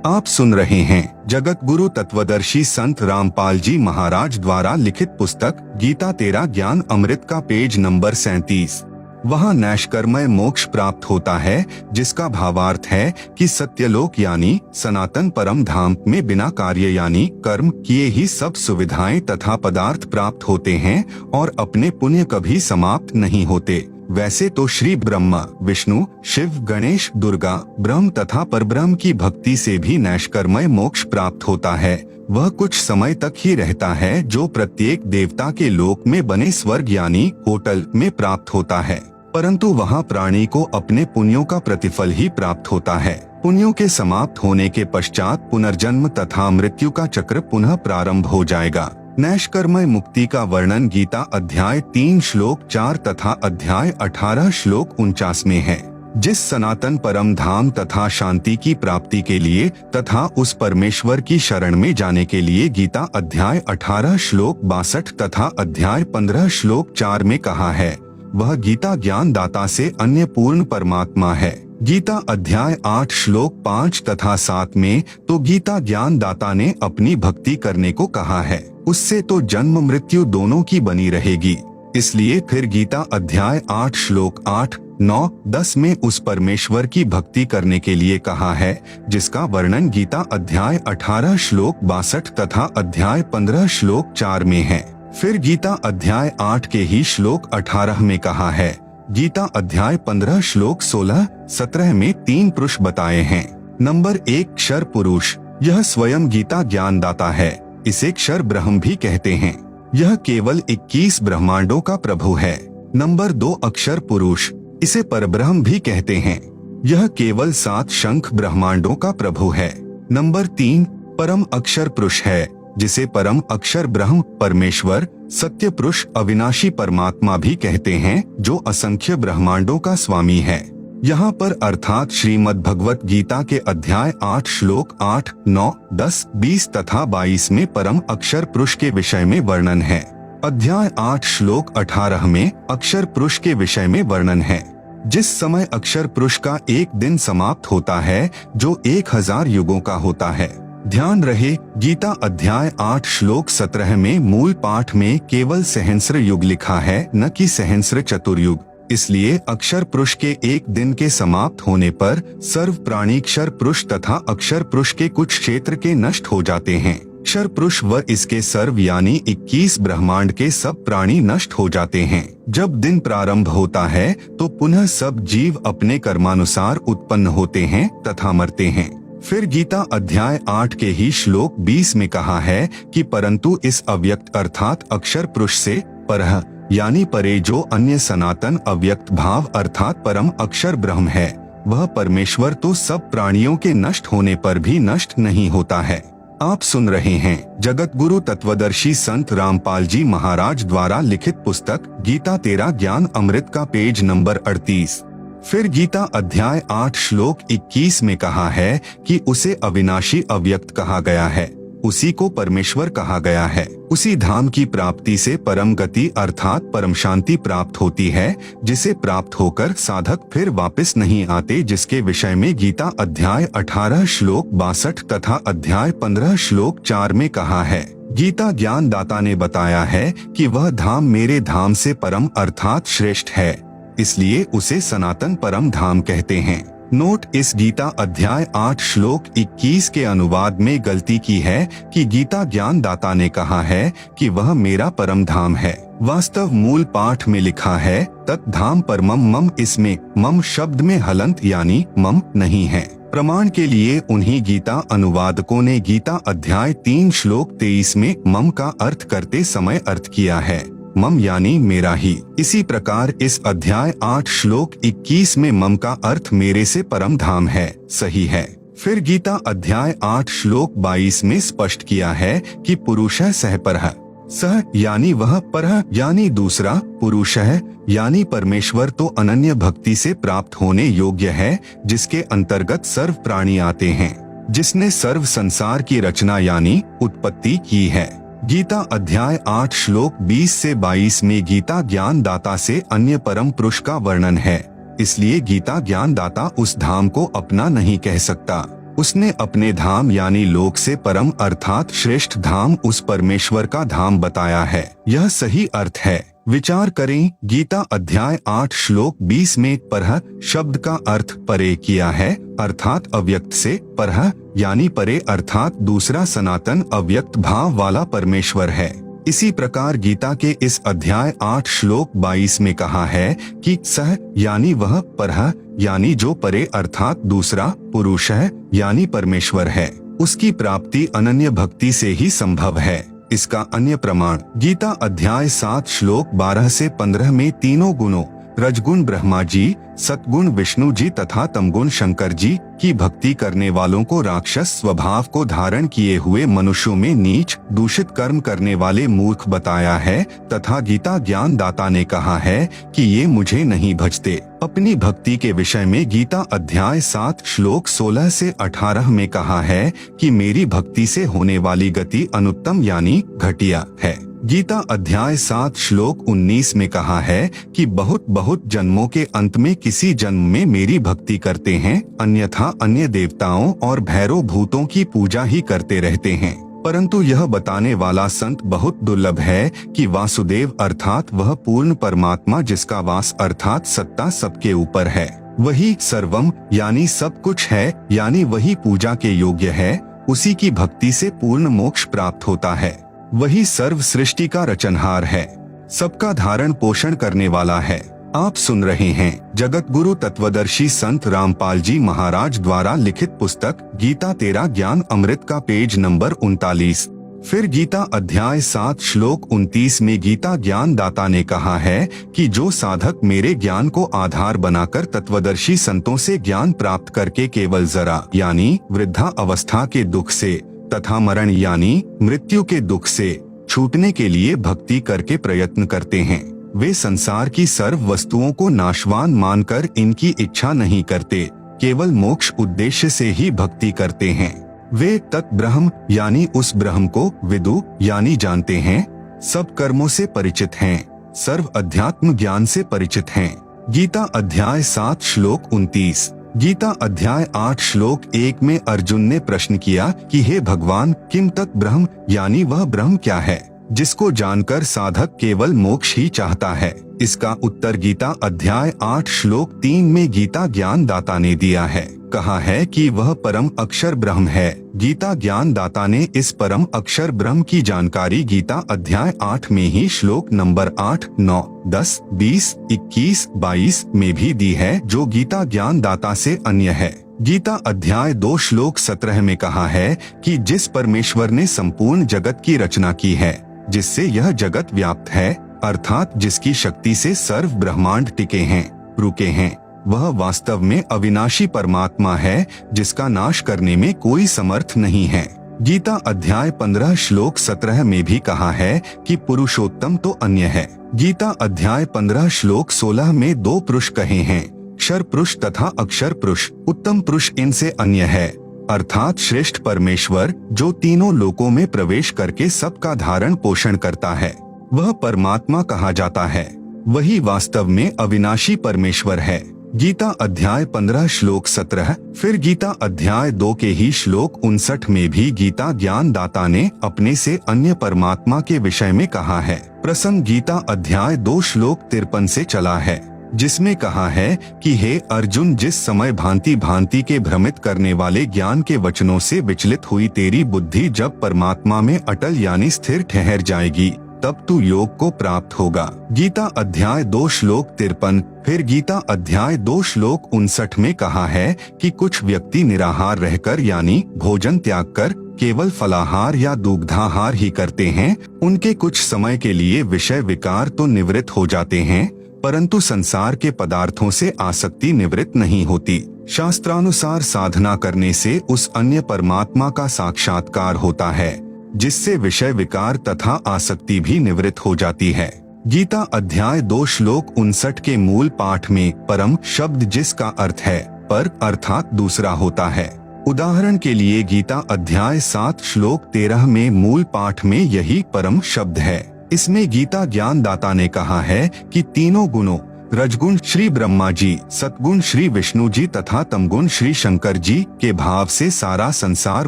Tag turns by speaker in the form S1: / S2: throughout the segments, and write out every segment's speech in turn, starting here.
S1: आप सुन रहे हैं जगत गुरु तत्वदर्शी संत रामपाल जी महाराज द्वारा लिखित पुस्तक गीता तेरा ज्ञान अमृत का पेज नंबर 37। वहाँ नैष्कर्मय मोक्ष प्राप्त होता है, जिसका भावार्थ है कि सत्यलोक यानी सनातन परम धाम में बिना कार्य यानी कर्म किए ही सब सुविधाएं तथा पदार्थ प्राप्त होते हैं और अपने पुण्य कभी समाप्त नहीं होते। वैसे तो श्री ब्रह्मा, विष्णु, शिव, गणेश, दुर्गा, ब्रह्म तथा परब्रह्म की भक्ति से भी नैष्कर्मय मोक्ष प्राप्त होता है। वह कुछ समय तक ही रहता है, जो प्रत्येक देवता के लोक में बने स्वर्ग यानी होटल में प्राप्त होता है, परंतु वहाँ प्राणी को अपने पुण्यों का प्रतिफल ही प्राप्त होता है। पुण्यों के समाप्त होने के पश्चात पुनर्जन्म तथा मृत्यु का चक्र पुनः प्रारंभ हो जाएगा। नैष्कर्मय मुक्ति का वर्णन गीता अध्याय 3 श्लोक 4 तथा अध्याय 18 श्लोक 49 में है। जिस सनातन परम धाम तथा शांति की प्राप्ति के लिए तथा उस परमेश्वर की शरण में जाने के लिए गीता अध्याय 18 श्लोक 62 तथा अध्याय 15 श्लोक 4 में कहा है, वह गीता ज्ञान दाता से अन्य पूर्ण परमात्मा है। गीता अध्याय 8 श्लोक 5 तथा 7 में तो गीता ज्ञान दाता ने अपनी भक्ति करने को कहा है, उससे तो जन्म मृत्यु दोनों की बनी रहेगी। इसलिए फिर गीता अध्याय 8 श्लोक 8, 9, 10 में उस परमेश्वर की भक्ति करने के लिए कहा है, जिसका वर्णन गीता अध्याय 18 श्लोक 62 तथा अध्याय 15 श्लोक 4 में है। फिर गीता अध्याय 8 के ही श्लोक 18 में कहा है। गीता अध्याय 15 श्लोक 16, 17 में 3 पुरुष बताए हैं। नंबर 1 क्षर पुरुष, यह स्वयं गीता ज्ञान दाता है। इसे क्षर ब्रह्म भी कहते हैं। यह केवल 21 ब्रह्मांडों का प्रभु है। नंबर 2 अक्षर पुरुष, इसे परब्रह्म भी कहते हैं। यह केवल 7 शंख ब्रह्मांडों का प्रभु है। नंबर 3 परम अक्षर पुरुष है, जिसे परम अक्षर ब्रह्म परमेश्वर सत्य पुरुष अविनाशी परमात्मा भी कहते हैं, जो असंख्य ब्रह्मांडों का स्वामी है। यहाँ पर अर्थात श्रीमद् भगवत गीता के अध्याय 8 श्लोक 8, 9, 10, 20 तथा 22 में परम अक्षर पुरुष के विषय में वर्णन है। अध्याय 8 श्लोक 18 में अक्षर पुरुष के विषय में वर्णन है। जिस समय अक्षर पुरुष का एक दिन समाप्त होता है, जो 1000 युगों का होता है। ध्यान रहे, गीता अध्याय 8 श्लोक 17 में मूल पाठ में केवल सहस्र युग लिखा है, न कि सहस्र चतुर्युग। इसलिए अक्षर पुरुष के एक दिन के समाप्त होने पर सर्व प्राणी क्षर पुरुष तथा अक्षर पुरुष के कुछ क्षेत्र के नष्ट हो जाते हैं। क्षर पुरुष व इसके सर्व यानी 21 ब्रह्मांड के सब प्राणी नष्ट हो जाते हैं। जब दिन प्रारंभ होता है तो पुनः सब जीव अपने कर्मानुसार उत्पन्न होते हैं तथा मरते हैं। फिर गीता अध्याय 8 के ही श्लोक 20 में कहा है कि परंतु इस अव्यक्त अर्थात अक्षर पुरुष से परह यानी परे जो अन्य सनातन अव्यक्त भाव अर्थात परम अक्षर ब्रह्म है, वह परमेश्वर तो सब प्राणियों के नष्ट होने पर भी नष्ट नहीं होता है। आप सुन रहे हैं जगत गुरु तत्वदर्शी संत रामपाल जी महाराज द्वारा लिखित पुस्तक गीता तेरा ज्ञान अमृत का पेज नंबर 38। फिर गीता अध्याय 8 श्लोक 21 में कहा है कि उसे अविनाशी अव्यक्त कहा गया है, उसी को परमेश्वर कहा गया है। उसी धाम की प्राप्ति से परम गति अर्थात परम शांति प्राप्त होती है, जिसे प्राप्त होकर साधक फिर वापस नहीं आते, जिसके विषय में गीता अध्याय 18 श्लोक 62 तथा अध्याय 15 श्लोक 4 में कहा है। गीता ज्ञान दाता ने बताया है कि वह धाम मेरे धाम से परम अर्थात श्रेष्ठ है, इसलिए उसे सनातन परम धाम कहते हैं। नोट, इस गीता अध्याय 8 श्लोक 21 के अनुवाद में गलती की है कि गीता ज्ञान दाता ने कहा है कि वह मेरा परम धाम है। वास्तव मूल पाठ में लिखा है तत् धाम परमम मम, इसमें मम शब्द में हलंत यानी मम नहीं है। प्रमाण के लिए उन्हीं गीता अनुवादकों ने गीता अध्याय 3 श्लोक 23 में मम का अर्थ करते समय अर्थ किया है मम यानी मेरा ही। इसी प्रकार इस अध्याय 8 श्लोक 21 में मम का अर्थ मेरे से परम धाम है, सही है। फिर गीता अध्याय 8 श्लोक 22 में स्पष्ट किया है कि पुरुषः सह परः, सह यानी वह, परः यानी दूसरा, पुरुषः यानी परमेश्वर तो अनन्य भक्ति से प्राप्त होने योग्य है, जिसके अंतर्गत सर्व प्राणी आते हैं, जिसने सर्व संसार की रचना यानी उत्पत्ति की है। गीता अध्याय 8 श्लोक 20 से 22 में गीता ज्ञान दाता से अन्य परम पुरुष का वर्णन है। इसलिए गीता ज्ञान दाता उस धाम को अपना नहीं कह सकता। उसने अपने धाम यानी लोक से परम अर्थात श्रेष्ठ धाम उस परमेश्वर का धाम बताया है। यह सही अर्थ है। विचार करें, गीता अध्याय 8 श्लोक 20 में परह शब्द का अर्थ परे किया है, अर्थात अव्यक्त से परह यानी परे अर्थात दूसरा सनातन अव्यक्त भाव वाला परमेश्वर है। इसी प्रकार गीता के इस अध्याय 8 श्लोक 22 में कहा है कि सह यानी वह, परह यानी जो परे अर्थात दूसरा, पुरुष है यानी परमेश्वर है। उसकी प्राप्ति अनन्य भक्ति से ही संभव है। इसका अन्य प्रमाण गीता अध्याय 7 श्लोक 12 से 15 में तीनों गुणों रजगुण ब्रह्मा जी, सतगुण विष्णु जी तथा तमगुण शंकर जी की भक्ति करने वालों को राक्षस स्वभाव को धारण किए हुए मनुष्यों में नीच दूषित कर्म करने वाले मूर्ख बताया है तथा गीता ज्ञान दाता ने कहा है कि ये मुझे नहीं भजते। अपनी भक्ति के विषय में गीता अध्याय 7 श्लोक 16 से 18 में कहा है कि मेरी भक्ति से होने वाली गति अनुत्तम यानी घटिया है। गीता अध्याय 7 श्लोक 19 में कहा है कि बहुत बहुत जन्मों के अंत में किसी जन्म में मेरी भक्ति करते हैं, अन्यथा अन्य देवताओं और भैरव भूतों की पूजा ही करते रहते हैं। परंतु यह बताने वाला संत बहुत दुर्लभ है कि वासुदेव अर्थात वह पूर्ण परमात्मा जिसका वास अर्थात सत्ता सबके ऊपर है, वही सर्वम यानी सब कुछ है, यानी वही पूजा के योग्य है। उसी की भक्ति से पूर्ण मोक्ष प्राप्त होता है। वही सर्व सृष्टि का रचनहार है, सबका धारण पोषण करने वाला है। आप सुन रहे हैं जगत गुरु तत्वदर्शी संत रामपाल जी महाराज द्वारा लिखित पुस्तक गीता तेरा ज्ञान अमृत का पेज नंबर 39। फिर गीता अध्याय 7 श्लोक 29 में गीता ज्ञान दाता ने कहा है कि जो साधक मेरे ज्ञान को आधार बनाकर तत्वदर्शी संतों से ज्ञान प्राप्त करके केवल जरा यानी वृद्धा अवस्था के दुख से तथा मरण यानी मृत्यु के दुख से छूटने के लिए भक्ति करके प्रयत्न करते हैं, वे संसार की सर्व वस्तुओं को नाशवान मानकर इनकी इच्छा नहीं करते, केवल मोक्ष उद्देश्य से ही भक्ति करते हैं। वे तत् ब्रह्म यानी उस ब्रह्म को विदु यानी जानते हैं, सब कर्मों से परिचित हैं, सर्व अध्यात्म ज्ञान से परिचित हैं। गीता अध्याय 7 श्लोक 29। गीता अध्याय 8 श्लोक 1 में अर्जुन ने प्रश्न किया कि हे भगवान, किम तत् ब्रह्म यानी वह ब्रह्म क्या है जिसको जानकर साधक केवल मोक्ष ही चाहता है। इसका उत्तर गीता अध्याय 8 श्लोक 3 में गीता ज्ञान दाता ने दिया है। कहा है कि वह परम अक्षर ब्रह्म है। गीता ज्ञान दाता ने इस परम अक्षर ब्रह्म की जानकारी गीता अध्याय 8 में ही श्लोक नंबर 8, 9, 10, 20, 21, 22 में भी दी है, जो गीता ज्ञान दाता से अन्य है। गीता अध्याय 2 श्लोक 17 में कहा है कि जिस परमेश्वर ने संपूर्ण जगत की रचना की है, जिससे यह जगत व्याप्त है, अर्थात जिसकी शक्ति से सर्व ब्रह्मांड टिके हैं, रुके हैं, वह वास्तव में अविनाशी परमात्मा है, जिसका नाश करने में कोई समर्थ नहीं है। गीता अध्याय 15 श्लोक 17 में भी कहा है कि पुरुषोत्तम तो अन्य है। गीता अध्याय 15 श्लोक 16 में 2 पुरुष कहे हैं, क्षर पुरुष तथा अक्षर पुरुष। उत्तम पुरुष इनसे अन्य है, अर्थात श्रेष्ठ परमेश्वर जो तीनों लोकों में प्रवेश करके सबका धारण पोषण करता है, वह परमात्मा कहा जाता है। वही वास्तव में अविनाशी परमेश्वर है। गीता अध्याय 15 श्लोक 17। फिर गीता अध्याय 2 के ही श्लोक 59 में भी गीता ज्ञान दाता ने अपने से अन्य परमात्मा के विषय में कहा है। प्रसंग गीता अध्याय 2 श्लोक 53 से चला है, जिसमें कहा है कि हे अर्जुन, जिस समय भांति भांति के भ्रमित करने वाले ज्ञान के वचनों से विचलित हुई तेरी बुद्धि जब परमात्मा में अटल यानी स्थिर ठहर जाएगी, तब तू योग को प्राप्त होगा। गीता अध्याय 2 श्लोक 53। फिर गीता अध्याय 2 श्लोक 59 में कहा है कि कुछ व्यक्ति निराहार रहकर यानी भोजन त्याग कर केवल फलाहार या दुग्धाहार ही करते हैं। उनके कुछ समय के लिए विषय विकार तो निवृत्त हो जाते हैं, परंतु संसार के पदार्थों से आसक्ति निवृत्त नहीं होती। शास्त्रानुसार साधना करने से उस अन्य परमात्मा का साक्षात्कार होता है, जिससे विषय विकार तथा आसक्ति भी निवृत्त हो जाती है। गीता अध्याय 2 श्लोक 59 के मूल पाठ में परम शब्द जिसका अर्थ है पर अर्थात दूसरा होता है। उदाहरण के लिए गीता अध्याय 7 श्लोक 13 में मूल पाठ में यही परम शब्द है। इसमें गीता ज्ञान दाता ने कहा है कि तीनों गुणों रजगुण श्री ब्रह्मा जी, सतगुण श्री विष्णु जी तथा तमगुण श्री शंकर जी के भाव से सारा संसार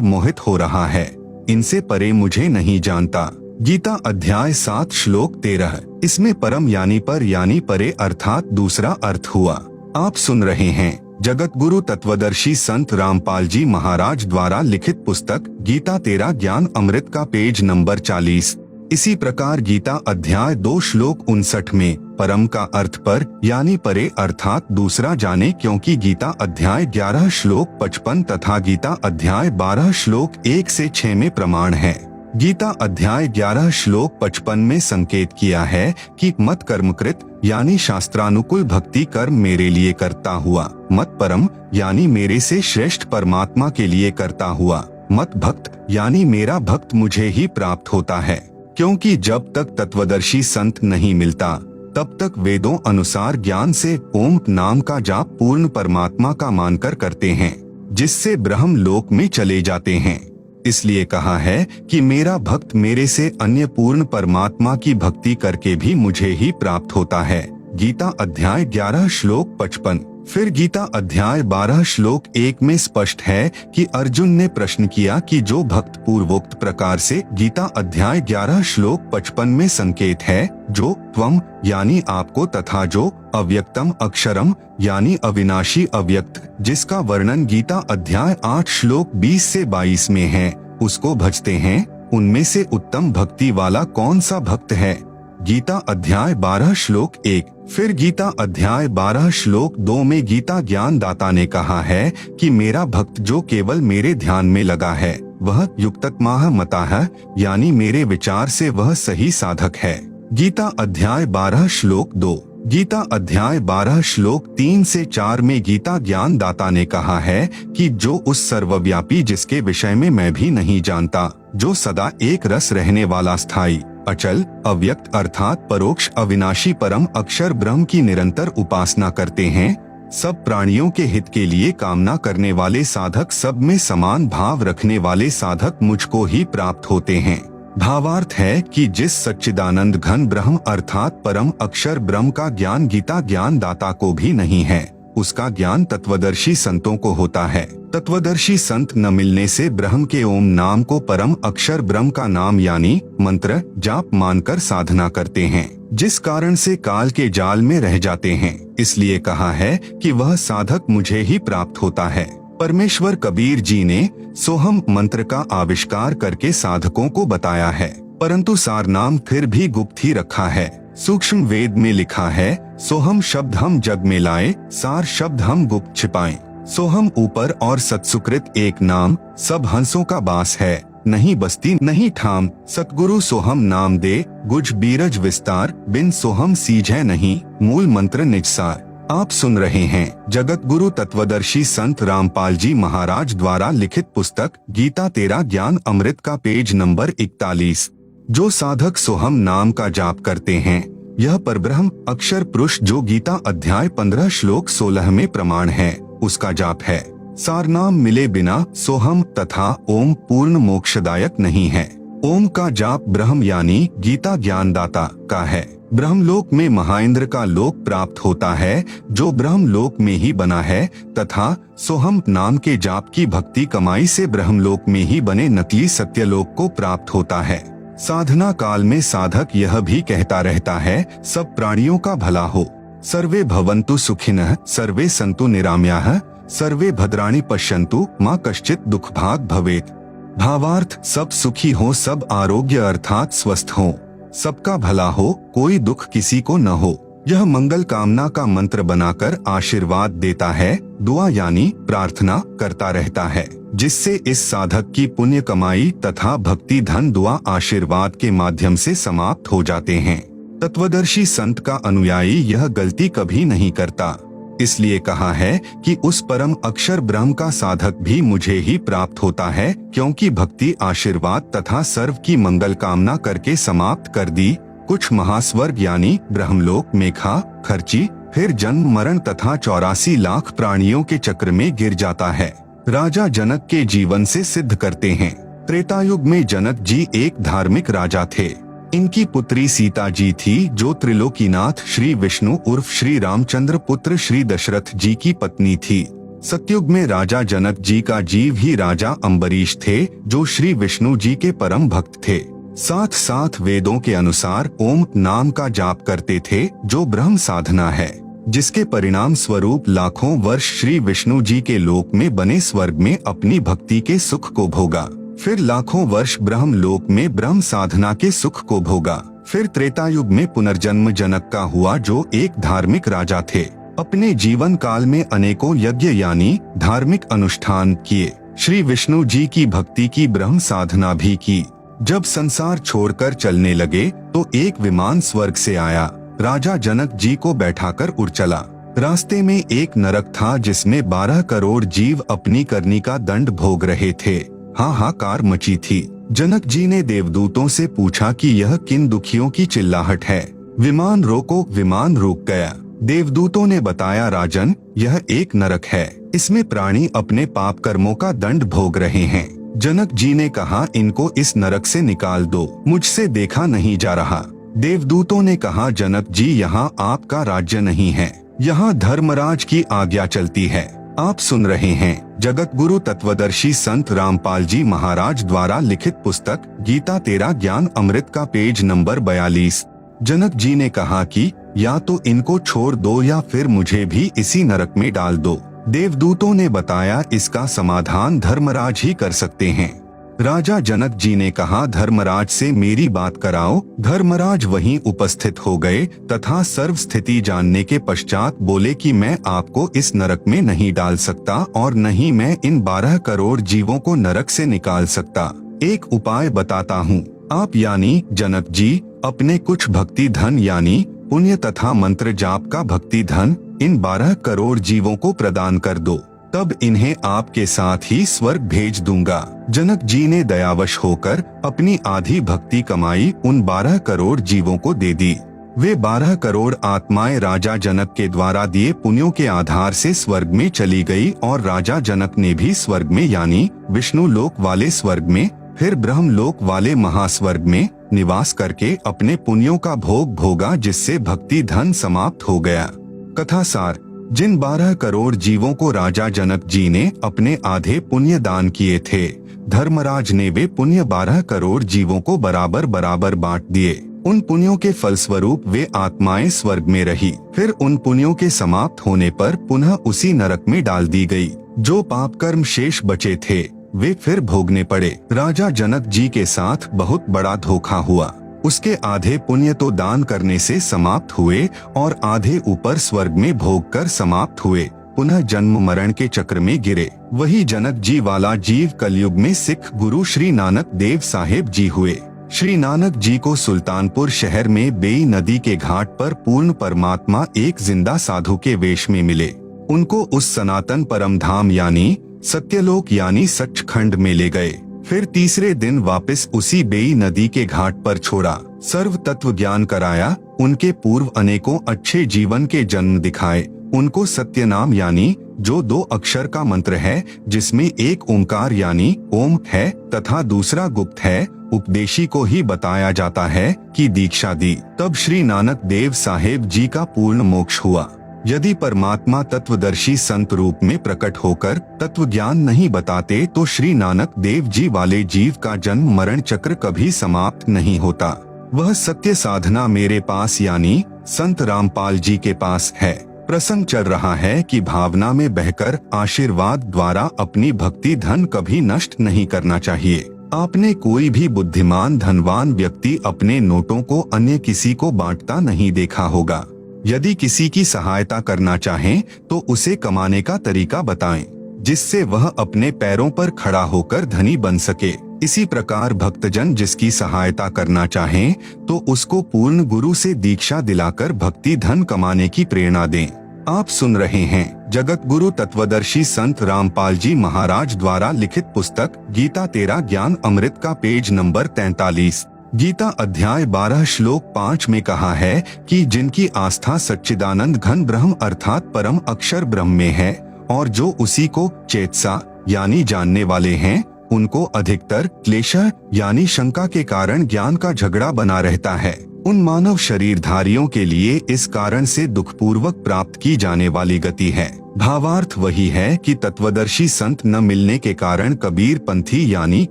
S1: मोहित हो रहा है। इनसे परे मुझे नहीं जानता। गीता अध्याय 7 श्लोक 13। इसमें परम यानी पर यानी परे अर्थात दूसरा अर्थ हुआ। आप सुन रहे हैं जगत गुरु तत्वदर्शी संत रामपाल जी महाराज द्वारा लिखित पुस्तक गीता तेरा ज्ञान अमृत का पेज नंबर 40। इसी प्रकार गीता अध्याय 2 श्लोक 59 में परम का अर्थ पर यानी परे अर्थात दूसरा जाने, क्योंकि गीता अध्याय 11 श्लोक 55 तथा गीता अध्याय 12 श्लोक 1 से 6 में प्रमाण है। गीता अध्याय 11 श्लोक 55 में संकेत किया है कि मत कर्मकृत यानी शास्त्रानुकूल भक्ति कर्म मेरे लिए करता हुआ, मत परम यानी मेरे से श्रेष्ठ परमात्मा के लिए करता हुआ, मत भक्त यानी मेरा भक्त मुझे ही प्राप्त होता है। क्योंकि जब तक तत्वदर्शी संत नहीं मिलता तब तक वेदों अनुसार ज्ञान से ओम नाम का जाप पूर्ण परमात्मा का मानकर करते हैं, जिससे ब्रह्म लोक में चले जाते हैं। इसलिए कहा है कि मेरा भक्त मेरे से अन्य पूर्ण परमात्मा की भक्ति करके भी मुझे ही प्राप्त होता है। गीता अध्याय 11 श्लोक 55। फिर गीता अध्याय 12 श्लोक 1 में स्पष्ट है कि अर्जुन ने प्रश्न किया कि जो भक्त पूर्वोक्त प्रकार से, गीता अध्याय 11 श्लोक 55 में संकेत है, जो त्वम यानी आपको तथा जो अव्यक्तम अक्षरम यानी अविनाशी अव्यक्त, जिसका वर्णन गीता अध्याय 8 श्लोक 20 से 22 में है, उसको भजते हैं, उनमें से उत्तम भक्ति वाला कौन सा भक्त है। गीता अध्याय 12 श्लोक 1। फिर गीता अध्याय 12 श्लोक 2 में गीता ज्ञान दाता ने कहा है कि मेरा भक्त जो केवल मेरे ध्यान में लगा है वह युक्ततमाह मतः यानी मेरे विचार से वह सही साधक है। गीता अध्याय 12 श्लोक 2। गीता अध्याय 12 श्लोक 3 से 4 में गीता ज्ञान दाता ने कहा है कि जो उस सर्वव्यापी जिसके विषय में मैं भी नहीं जानता, जो सदा एक रस रहने वाला स्थायी अचल अव्यक्त अर्थात परोक्ष अविनाशी परम अक्षर ब्रह्म की निरंतर उपासना करते हैं, सब प्राणियों के हित के लिए कामना करने वाले साधक, सब में समान भाव रखने वाले साधक मुझको ही प्राप्त होते हैं। भावार्थ है कि जिस सच्चिदानंद घन ब्रह्म अर्थात परम अक्षर ब्रह्म का ज्ञान गीता ज्ञान दाता को भी नहीं है, उसका ज्ञान तत्वदर्शी संतों को होता है। तत्वदर्शी संत न मिलने से ब्रह्म के ओम नाम को परम अक्षर ब्रह्म का नाम यानी मंत्र जाप मानकर साधना करते हैं, जिस कारण से काल के जाल में रह जाते हैं। इसलिए कहा है कि वह साधक मुझे ही प्राप्त होता है। परमेश्वर कबीर जी ने सोहम मंत्र का आविष्कार करके साधकों को बताया है, परंतु सारनाम फिर भी गुप्त ही रखा है। सूक्ष्म वेद में लिखा है, सोहम शब्द हम जग में लाए, सार शब्द हम गुप्त छिपाएं। सोहम ऊपर और सत्सुकृत एक नाम, सब हंसों का बास है, नहीं बस्ती नहीं ठाम, सतगुरु सोहम नाम दे, गुज बीरज विस्तार, बिन सोहम सीझै नहीं, मूल मंत्र निजसार। आप सुन रहे हैं जगत गुरु तत्वदर्शी संत रामपाल जी महाराज द्वारा लिखित पुस्तक गीता तेरा ज्ञान अमृत का पेज नंबर 41। जो साधक सोहम नाम का जाप करते हैं, यह परब्रह्म अक्षर पुरुष जो गीता अध्याय 15 श्लोक 16 में प्रमाण है, उसका जाप है। सारनाम मिले बिना सोहम तथा ओम पूर्ण मोक्षदायक नहीं है। ओम का जाप ब्रह्म यानी गीता ज्ञानदाता का है। ब्रह्मलोक में महाइंद्र का लोक प्राप्त होता है, जो ब्रह्मलोक में ही बना है, तथा सोहम नाम के जाप की भक्ति कमाई से ब्रह्मलोक में ही बने नकली सत्यलोक को प्राप्त होता है। साधना काल में साधक यह भी कहता रहता है, सब प्राणियों का भला हो, सर्वे भवन्तु सुखिनः, सर्वे सन्तु निरामयाः, सर्वे भद्राणि पश्यन्तु मां कश्चित् दुख भाग भवेत्। भावार्थ सब सुखी हो, सब आरोग्य अर्थात स्वस्थ हो, सबका भला हो, कोई दुख किसी को न हो। यह मंगल कामना का मंत्र बनाकर आशीर्वाद देता है, दुआ यानी प्रार्थना करता रहता है, जिससे इस साधक की पुण्य कमाई तथा भक्ति धन दुआ आशीर्वाद के माध्यम से समाप्त हो जाते हैं। तत्वदर्शी संत का अनुयायी यह गलती कभी नहीं करता। इसलिए कहा है कि उस परम अक्षर ब्रह्म का साधक भी मुझे ही प्राप्त होता है, क्योंकि भक्ति आशीर्वाद तथा सर्व की मंगल कामना करके समाप्त कर दी। कुछ महास्वर्ग यानी ब्रह्मलोक में खा खर्ची, फिर जन्म मरण तथा 84 लाख प्राणियों के चक्र में गिर जाता है। राजा जनक के जीवन से सिद्ध करते हैं। त्रेतायुग में जनक जी एक धार्मिक राजा थे। इनकी पुत्री सीता जी थी, जो त्रिलोकीनाथ श्री विष्णु उर्फ श्री रामचंद्र पुत्र श्री दशरथ जी की पत्नी थी। सतयुग में राजा जनक जी का जीव ही राजा अम्बरीश थे, जो श्री विष्णु जी के परम भक्त थे। साथ साथ वेदों के अनुसार ओम नाम का जाप करते थे, जो ब्रह्म साधना है, जिसके परिणाम स्वरूप लाखों वर्ष श्री विष्णु जी के लोक में बने स्वर्ग में अपनी भक्ति के सुख को भोगा। फिर लाखों वर्ष ब्रह्म लोक में ब्रह्म साधना के सुख को भोगा। फिर त्रेता युग में पुनर्जन्म जनक का हुआ, जो एक धार्मिक राजा थे। अपने जीवन काल में अनेकों यज्ञ यानी धार्मिक अनुष्ठान किए, श्री विष्णु जी की भक्ति की, ब्रह्म साधना भी की। जब संसार छोड़कर चलने लगे तो एक विमान स्वर्ग से आया, राजा जनक जी को बैठाकर उड़ चला। रास्ते में एक नरक था, जिसमें 12 करोड़ जीव अपनी करनी का दंड भोग रहे थे। हाहाकार मची थी। जनक जी ने देवदूतों से पूछा कि यह किन दुखियों की चिल्लाहट है। विमान रोको। विमान रुक गया। देवदूतों ने बताया, राजन, यह एक नरक है, इसमें प्राणी अपने पाप कर्मों का दंड भोग रहे हैं। जनक जी ने कहा, इनको इस नरक से निकाल दो, मुझसे देखा नहीं जा रहा। देवदूतों ने कहा, जनक जी, यहाँ आपका राज्य नहीं है, यहाँ धर्मराज की आज्ञा चलती है। आप सुन रहे हैं जगत गुरु तत्वदर्शी संत रामपाल जी महाराज द्वारा लिखित पुस्तक गीता तेरा ज्ञान अमृत का पेज नंबर 42। जनक जी ने कहा कि या तो इनको छोड़ दो या फिर मुझे भी इसी नरक में डाल दो। देवदूतों ने बताया, इसका समाधान धर्मराज ही कर सकते हैं। राजा जनक जी ने कहा, धर्मराज से मेरी बात कराओ। धर्मराज वहीं उपस्थित हो गए तथा सर्व स्थिति जानने के पश्चात बोले कि मैं आपको इस नरक में नहीं डाल सकता और न ही मैं इन 12 करोड़ जीवों को नरक से निकाल सकता। एक उपाय बताता हूँ। आप यानी जनक जी अपने कुछ भक्ति धन यानी पुण्य तथा मंत्र जाप का भक्ति धन इन 12 करोड़ जीवों को प्रदान कर दो, तब इन्हें आपके साथ ही स्वर्ग भेज दूंगा। जनक जी ने दयावश होकर अपनी आधी भक्ति कमाई उन 12 करोड़ जीवों को दे दी। वे 12 करोड़ आत्माएं राजा जनक के द्वारा दिए पुण्यों के आधार से स्वर्ग में चली गई और राजा जनक ने भी स्वर्ग में यानी विष्णु लोक वाले स्वर्ग में, फिर ब्रह्म लोक वाले महास्वर्ग में निवास करके अपने पुण्यों का भोग भोगा, जिससे भक्ति धन समाप्त हो गया। कथा सार, जिन 12 करोड़ जीवों को राजा जनक जी ने अपने आधे पुण्य दान किए थे, धर्मराज ने वे पुण्य 12 करोड़ जीवों को बराबर बराबर बांट दिए। उन पुण्यों के फलस्वरूप वे आत्माएं स्वर्ग में रही। फिर उन पुण्यों के समाप्त होने पर पुनः उसी नरक में डाल दी गई। जो पाप कर्म शेष बचे थे वे फिर भोगने पड़े। राजा जनक जी के साथ बहुत बड़ा धोखा हुआ। उसके आधे पुण्य तो दान करने से समाप्त हुए और आधे ऊपर स्वर्ग में भोग कर समाप्त हुए, पुनः जन्म मरण के चक्र में गिरे। वही जनक जी वाला जीव कलयुग में सिख गुरु श्री नानक देव साहेब जी हुए। श्री नानक जी को सुल्तानपुर शहर में बेई नदी के घाट पर पूर्ण परमात्मा एक जिंदा साधु के वेश में मिले। उनको उस सनातन परम धाम यानी सत्यलोक यानी सचखंड में ले गए। फिर तीसरे दिन वापस उसी बेई नदी के घाट पर छोड़ा। सर्व तत्व ज्ञान कराया। उनके पूर्व अनेकों अच्छे जीवन के जन्म दिखाए। उनको सत्य नाम यानी जो 2 अक्षर का मंत्र है, जिसमें एक ओंकार यानी ओम है तथा दूसरा गुप्त है, उपदेशी को ही बताया जाता है कि दीक्षा दी। तब श्री नानक देव साहेब जी का पूर्ण मोक्ष हुआ। यदि परमात्मा तत्वदर्शी संत रूप में प्रकट होकर तत्व ज्ञान नहीं बताते तो श्री नानक देव जी वाले जीव का जन्म मरण चक्र कभी समाप्त नहीं होता। वह सत्य साधना मेरे पास यानी संत रामपाल जी के पास है। प्रसंग चल रहा है कि भावना में बहकर आशीर्वाद द्वारा अपनी भक्ति धन कभी नष्ट नहीं करना चाहिए। आपने कोई भी बुद्धिमान धनवान व्यक्ति अपने नोटों को अन्य किसी को बांटता नहीं देखा होगा। यदि किसी की सहायता करना चाहें तो उसे कमाने का तरीका बताएं, जिससे वह अपने पैरों पर खड़ा होकर धनी बन सके। इसी प्रकार भक्तजन जिसकी सहायता करना चाहें तो उसको पूर्ण गुरु से दीक्षा दिलाकर भक्ति धन कमाने की प्रेरणा दें। आप सुन रहे हैं जगत गुरु तत्वदर्शी संत रामपाल जी महाराज द्वारा लिखित पुस्तक गीता तेरा ज्ञान अमृत का पेज नंबर 43। गीता अध्याय 12 श्लोक 5 में कहा है कि जिनकी आस्था सच्चिदानंद घन ब्रह्म अर्थात परम अक्षर ब्रह्म में है और जो उसी को चेतसा यानी जानने वाले हैं, उनको अधिकतर क्लेश यानी शंका के कारण ज्ञान का झगड़ा बना रहता है। उन मानव शरीरधारियों के लिए इस कारण से दुखपूर्वक प्राप्त की जाने वाली गति है। भावार्थ वही है कि तत्वदर्शी संत न मिलने के कारण कबीर पंथी यानी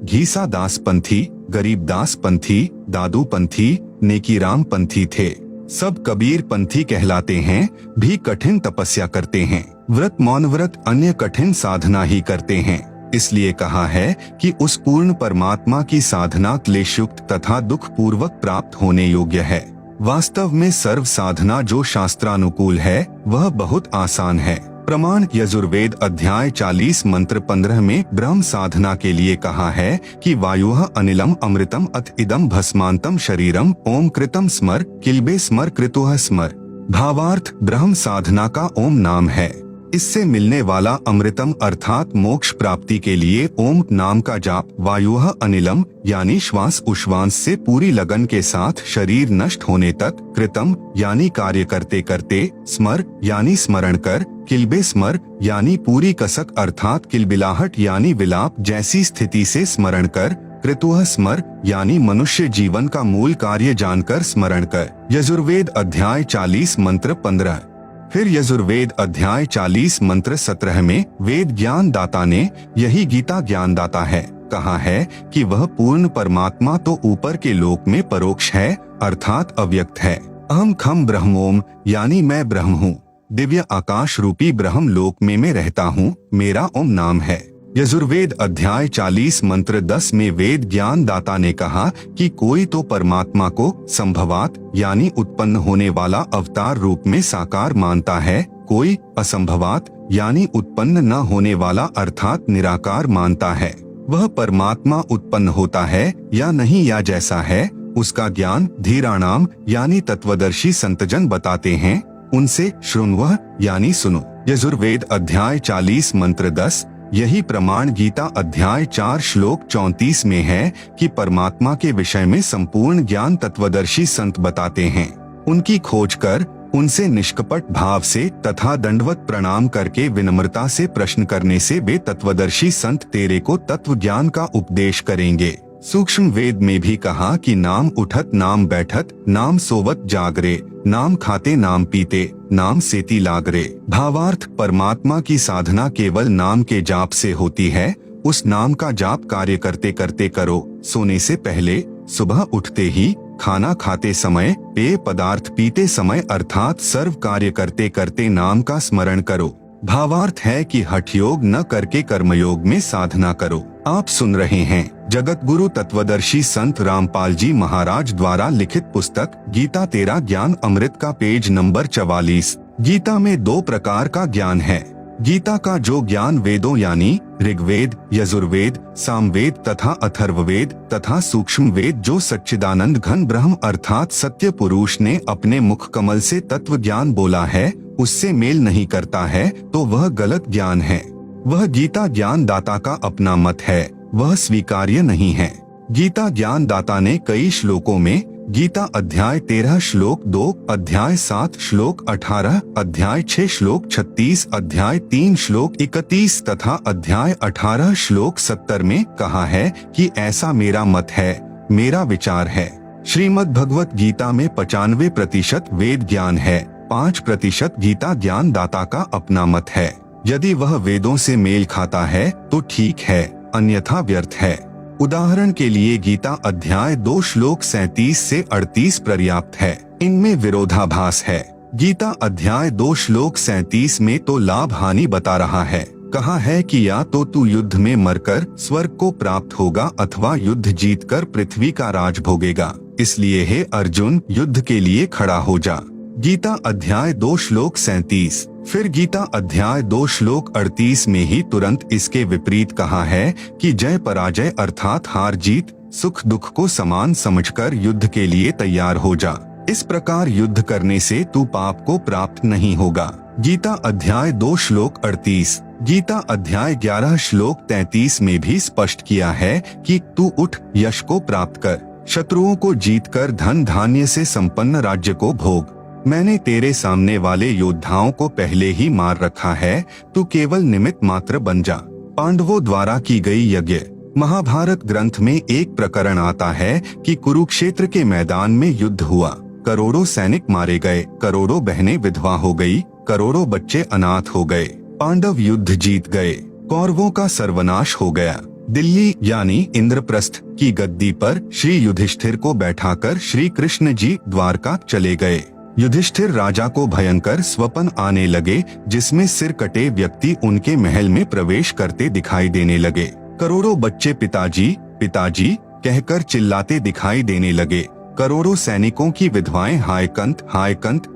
S1: घीसा दास पंथी, गरीब दास पंथी, दादू पंथी, नेकीराम पंथी थे। सब कबीर पंथी कहलाते हैं, भी कठिन तपस्या करते हैं, व्रत मौन व्रत अन्य कठिन साधना ही करते हैं। इसलिए कहा है कि उस पूर्ण परमात्मा की साधना क्लेशयुक्त तथा दुख पूर्वक प्राप्त होने योग्य है। वास्तव में सर्व साधना जो शास्त्रानुकूल है वह बहुत आसान है। प्रमाण यजुर्वेद अध्याय 40 मंत्र 15 में ब्रह्म साधना के लिए कहा है कि वायुः अनिलम अमृतम अथ इदम भस्मांतम शरीरम ओम कृतम स्मर किल्बे स्मर कृतुः स्मर। भावार्थ ब्रह्म साधना का ओम नाम है। इससे मिलने वाला अमृतम अर्थात मोक्ष प्राप्ति के लिए ओम नाम का जाप, वायुः अनिलम यानी श्वास उश्वास से पूरी लगन के साथ शरीर नष्ट होने तक, कृतम यानी कार्य करते करते, स्मर यानी स्मरण कर, किल्बे स्मर यानी पूरी कसक अर्थात किलबिलाहट यानी विलाप जैसी स्थिति से स्मरण कर, कृतुः स्मर यानी मनुष्य जीवन का मूल कार्य जानकर स्मरण कर। यजुर्वेद अध्याय 40 मंत्र 15। फिर यजुर्वेद अध्याय 40 मंत्र 17 में वेद ज्ञान दाता ने, यही गीता ज्ञान दाता है, कहा है कि वह पूर्ण परमात्मा तो ऊपर के लोक में परोक्ष है अर्थात अव्यक्त है। अहम खम ब्रह्मोम यानी मैं ब्रह्म हूँ, दिव्य आकाश रूपी ब्रह्म लोक में मैं रहता हूँ, मेरा ओम नाम है। यजुर्वेद अध्याय 40 मंत्र 10 में वेद ज्ञान दाता ने कहा कि कोई तो परमात्मा को संभवात यानी उत्पन्न होने वाला अवतार रूप में साकार मानता है, कोई असंभवात यानी उत्पन्न न होने वाला अर्थात निराकार मानता है। वह परमात्मा उत्पन्न होता है या नहीं या जैसा है उसका ज्ञान धीराणाम यानी तत्वदर्शी संतजन बताते हैं, उनसे शृण्वः यानी सुनो। यजुर्वेद अध्याय 40 मंत्र 10। यही प्रमाण गीता अध्याय 4 श्लोक 34 में है कि परमात्मा के विषय में संपूर्ण ज्ञान तत्वदर्शी संत बताते हैं। उनकी खोज कर उनसे निष्कपट भाव से तथा दंडवत प्रणाम करके विनम्रता से प्रश्न करने से वे तत्वदर्शी संत तेरे को तत्व ज्ञान का उपदेश करेंगे। सूक्ष्म वेद में भी कहा कि नाम उठत नाम बैठत, नाम सोवत जागरे, नाम खाते नाम पीते, नाम सेती लागरे। भावार्थ परमात्मा की साधना केवल नाम के जाप से होती है। उस नाम का जाप कार्य करते करते करो, सोने से पहले, सुबह उठते ही, खाना खाते समय, पेय पदार्थ पीते समय अर्थात सर्व कार्य करते करते नाम का स्मरण करो। भावार्थ है कि हठ योग न करके कर्मयोग में साधना करो। आप सुन रहे हैं जगत गुरु तत्वदर्शी संत रामपाल जी महाराज द्वारा लिखित पुस्तक गीता तेरा ज्ञान अमृत का पेज नंबर 44। गीता में 2 प्रकार का ज्ञान है। गीता का जो ज्ञान वेदों यानी ऋग्वेद, यजुर्वेद, सामवेद तथा अथर्ववेद तथा सूक्ष्म वेद जो सच्चिदानंद घन ब्रह्म अर्थात सत्य पुरुष ने अपने मुख कमल से तत्व ज्ञान बोला है, उससे मेल नहीं करता है तो वह गलत ज्ञान है। वह गीता ज्ञान दाता का अपना मत है, वह स्वीकार्य नहीं है। गीता ज्ञान दाता ने कई श्लोकों में गीता अध्याय 13 श्लोक 2, अध्याय 7 श्लोक 18, अध्याय 6 श्लोक 36, अध्याय 3 श्लोक 31 तथा अध्याय 18 श्लोक 70 में कहा है कि ऐसा मेरा मत है, मेरा विचार है। श्रीमद् भगवत गीता में 95% वेद ज्ञान है, 5% गीता ज्ञान दाता का अपना मत है। यदि वह वेदों से मेल खाता है तो ठीक है, अन्यथा व्यर्थ है। उदाहरण के लिए गीता अध्याय 2 श्लोक 37 से 38 पर्याप्त है, इनमें विरोधाभास है। गीता अध्याय 2 श्लोक 37 में तो लाभ हानि बता रहा है, कहा है कि या तो तू युद्ध में मरकर स्वर्ग को प्राप्त होगा अथवा युद्ध जीतकर पृथ्वी का राज भोगेगा, इसलिए हे अर्जुन युद्ध के लिए खड़ा हो जा। गीता अध्याय 2 श्लोक 37। फिर गीता अध्याय 2 श्लोक 38 में ही तुरंत इसके विपरीत कहा है कि जय पराजय अर्थात हार जीत सुख दुख को समान समझकर युद्ध के लिए तैयार हो जा। इस प्रकार युद्ध करने से तू पाप को प्राप्त नहीं होगा। गीता अध्याय 2 श्लोक 38। गीता अध्याय 11 श्लोक 33 में भी स्पष्ट किया है कि तू उठ यश को प्राप्त कर, शत्रुओं को जीतकर धन धान्य से संपन्न राज्य को भोग। मैंने तेरे सामने वाले योद्धाओं को पहले ही मार रखा है, तू केवल निमित्त मात्र बन जा। पांडवों द्वारा की गई यज्ञ महाभारत ग्रंथ में एक प्रकरण आता है कि कुरुक्षेत्र के मैदान में युद्ध हुआ। करोड़ों सैनिक मारे गए, करोड़ों बहनें विधवा हो गई, करोड़ों बच्चे अनाथ हो गए। पांडव युद्ध जीत गए, कौरवों का सर्वनाश हो गया। दिल्ली यानी इंद्रप्रस्थ की गद्दी पर श्री युधिष्ठिर को बैठाकर श्री कृष्ण जी द्वारका चले गए। युधिष्ठिर राजा को भयंकर स्वप्न आने लगे, जिसमें सिर कटे व्यक्ति उनके महल में प्रवेश करते दिखाई देने लगे। करोड़ों बच्चे पिताजी पिताजी कहकर चिल्लाते दिखाई देने लगे। करोड़ों सैनिकों की विधवाएं हाय कंत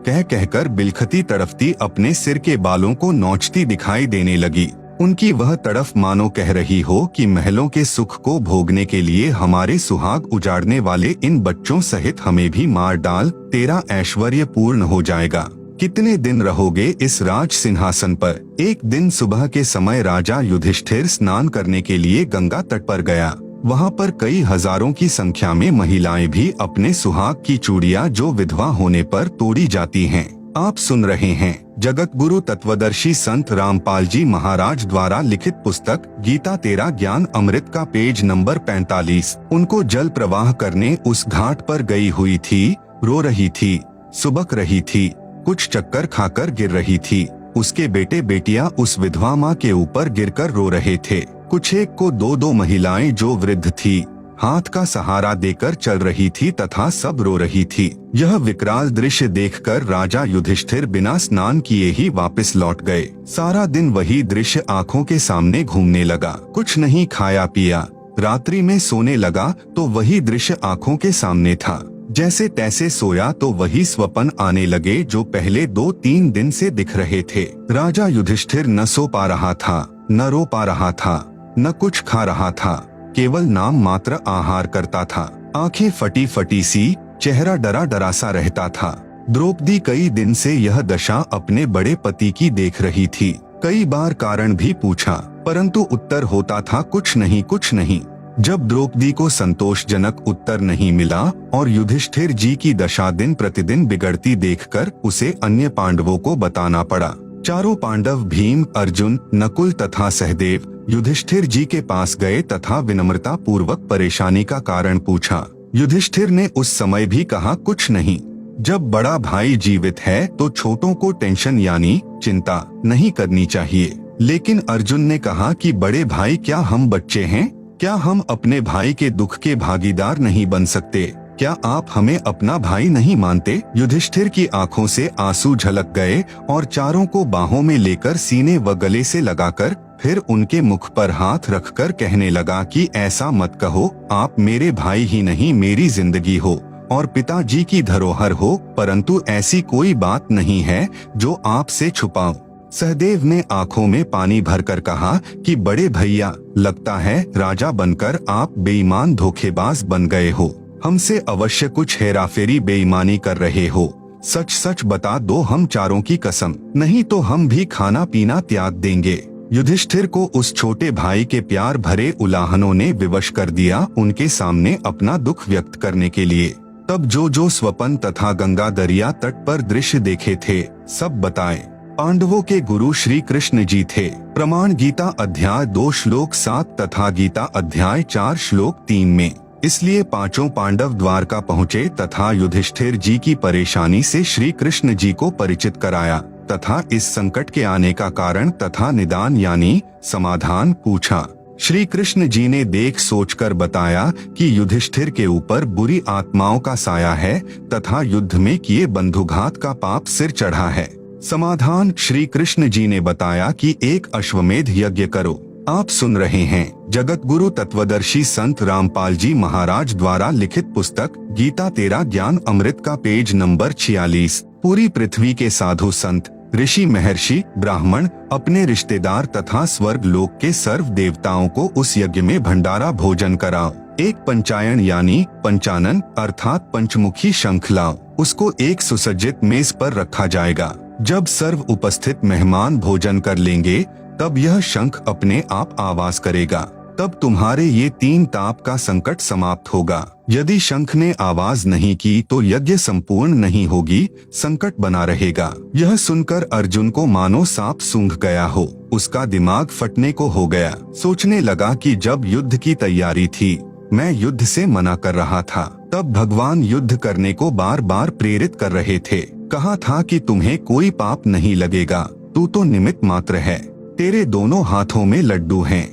S1: कह कहकर बिलखती तड़फती अपने सिर के बालों को नोचती दिखाई देने लगी। उनकी वह तड़फ मानो कह रही हो कि महलों के सुख को भोगने के लिए हमारे सुहाग उजाड़ने वाले इन बच्चों सहित हमें भी मार डाल, तेरा ऐश्वर्य पूर्ण हो जाएगा। कितने दिन रहोगे इस राज सिंहासन पर। एक दिन सुबह के समय राजा युधिष्ठिर स्नान करने के लिए गंगा तट पर गया। वहाँ पर कई हजारों की संख्या में महिलाएं भी अपने सुहाग की चूड़ियाँ जो विधवा होने पर तोड़ी जाती हैं। आप सुन रहे हैं जगत गुरु तत्वदर्शी संत रामपाल जी महाराज द्वारा लिखित पुस्तक गीता तेरा ज्ञान अमृत का पेज नंबर 45। उनको जल प्रवाह करने उस घाट पर गई हुई थी, रो रही थी, सुबक रही थी, कुछ चक्कर खाकर गिर रही थी। उसके बेटे बेटियां उस विधवा माँ के ऊपर गिरकर रो रहे थे। कुछ एक को दो महिलाएं जो वृद्ध थी हाथ का सहारा देकर चल रही थी तथा सब रो रही थी। यह विकराल दृश्य देखकर राजा युधिष्ठिर बिना स्नान किए ही वापस लौट गए। सारा दिन वही दृश्य आंखों के सामने घूमने लगा। कुछ नहीं खाया पिया, रात्रि में सोने लगा तो वही दृश्य आंखों के सामने था। जैसे तैसे सोया तो वही स्वप्न आने लगे जो पहले 2-3 दिन से दिख रहे थे। राजा युधिष्ठिर न सो पा रहा था, न रो पा रहा था, न कुछ खा रहा था, केवल नाम मात्र आहार करता था। आंखें फटी फटी सी, चेहरा डरा डरा सा रहता था। द्रौपदी कई दिन से यह दशा अपने बड़े पति की देख रही थी। कई बार कारण भी पूछा, परंतु उत्तर होता था कुछ नहीं। जब द्रौपदी को संतोषजनक उत्तर नहीं मिला और युधिष्ठिर जी की दशा दिन प्रतिदिन बिगड़ती देखकर उसे अन्य पांडवों को बताना पड़ा। चारों पांडव भीम, अर्जुन, नकुल तथा सहदेव युधिष्ठिर जी के पास गए तथा विनम्रता पूर्वक परेशानी का कारण पूछा। युधिष्ठिर ने उस समय भी कहा कुछ नहीं। जब बड़ा भाई जीवित है तो छोटों को टेंशन यानी चिंता नहीं करनी चाहिए। लेकिन अर्जुन ने कहा कि बड़े भाई क्या हम बच्चे हैं? क्या हम अपने भाई के दुख के भागीदार नहीं बन सकते? क्या आप हमें अपना भाई नहीं मानते? युधिष्ठिर की आंखों से आंसू झलक गए और चारों को बाहों में लेकर सीने व गले से लगाकर फिर उनके मुख पर हाथ रखकर कहने लगा कि ऐसा मत कहो, आप मेरे भाई ही नहीं मेरी जिंदगी हो और पिताजी की धरोहर हो, परंतु ऐसी कोई बात नहीं है जो आपसे छुपाऊं। सहदेव ने आंखों में पानी भरकर कहा कि बड़े भैया, लगता है राजा बनकर आप बेईमान धोखेबाज बन गए हो। हमसे अवश्य कुछ हेराफेरी बेईमानी कर रहे हो। सच सच बता दो, हम चारों की कसम, नहीं तो हम भी खाना पीना त्याग देंगे। युधिष्ठिर को उस छोटे भाई के प्यार भरे उलाहनों ने विवश कर दिया उनके सामने अपना दुख व्यक्त करने के लिए। तब जो स्वप्न तथा गंगा दरिया तट पर दृश्य देखे थे सब बताए। पांडवों के गुरु श्री कृष्ण जी थे। प्रमाण गीता अध्याय 2 श्लोक 7 तथा गीता अध्याय 4 श्लोक 3 में। इसलिए पांचों पांडव द्वारका पहुँचे तथा युधिष्ठिर जी की परेशानी से श्री कृष्ण जी को परिचित कराया तथा इस संकट के आने का कारण तथा निदान यानी समाधान पूछा। श्री कृष्ण जी ने देख सोचकर बताया कि युधिष्ठिर के ऊपर बुरी आत्माओं का साया है तथा युद्ध में किए बंधुघात का पाप सिर चढ़ा है। समाधान श्री कृष्ण जी ने बताया कि एक अश्वमेध यज्ञ करो। आप सुन रहे हैं जगत गुरु तत्वदर्शी संत रामपाल जी महाराज द्वारा लिखित पुस्तक गीता तेरा ज्ञान अमृत का पेज नंबर 46। पूरी पृथ्वी के साधु संत, ऋषि, महर्षि, ब्राह्मण अपने रिश्तेदार तथा स्वर्ग लोक के सर्व देवताओं को उस यज्ञ में भंडारा भोजन कराओ। एक पंचायन यानी पंचानन अर्थात पंचमुखी शंख लाओ। उसको एक सुसज्जित मेज पर रखा जाएगा। जब सर्व उपस्थित मेहमान भोजन कर लेंगे तब यह शंख अपने आप आवाज करेगा। तब तुम्हारे ये 3 ताप का संकट समाप्त होगा। यदि शंख ने आवाज नहीं की तो यज्ञ संपूर्ण नहीं होगी, संकट बना रहेगा। यह सुनकर अर्जुन को मानो सांप सूंघ गया हो, उसका दिमाग फटने को हो गया। सोचने लगा कि जब युद्ध की तैयारी थी, मैं युद्ध से मना कर रहा था, तब भगवान युद्ध करने को बार बार प्रेरित कर रहे थे। कहा था कि तुम्हें कोई पाप नहीं लगेगा, तू तो निमित्त मात्र है, तेरे दोनों हाथों में लड्डू हैं।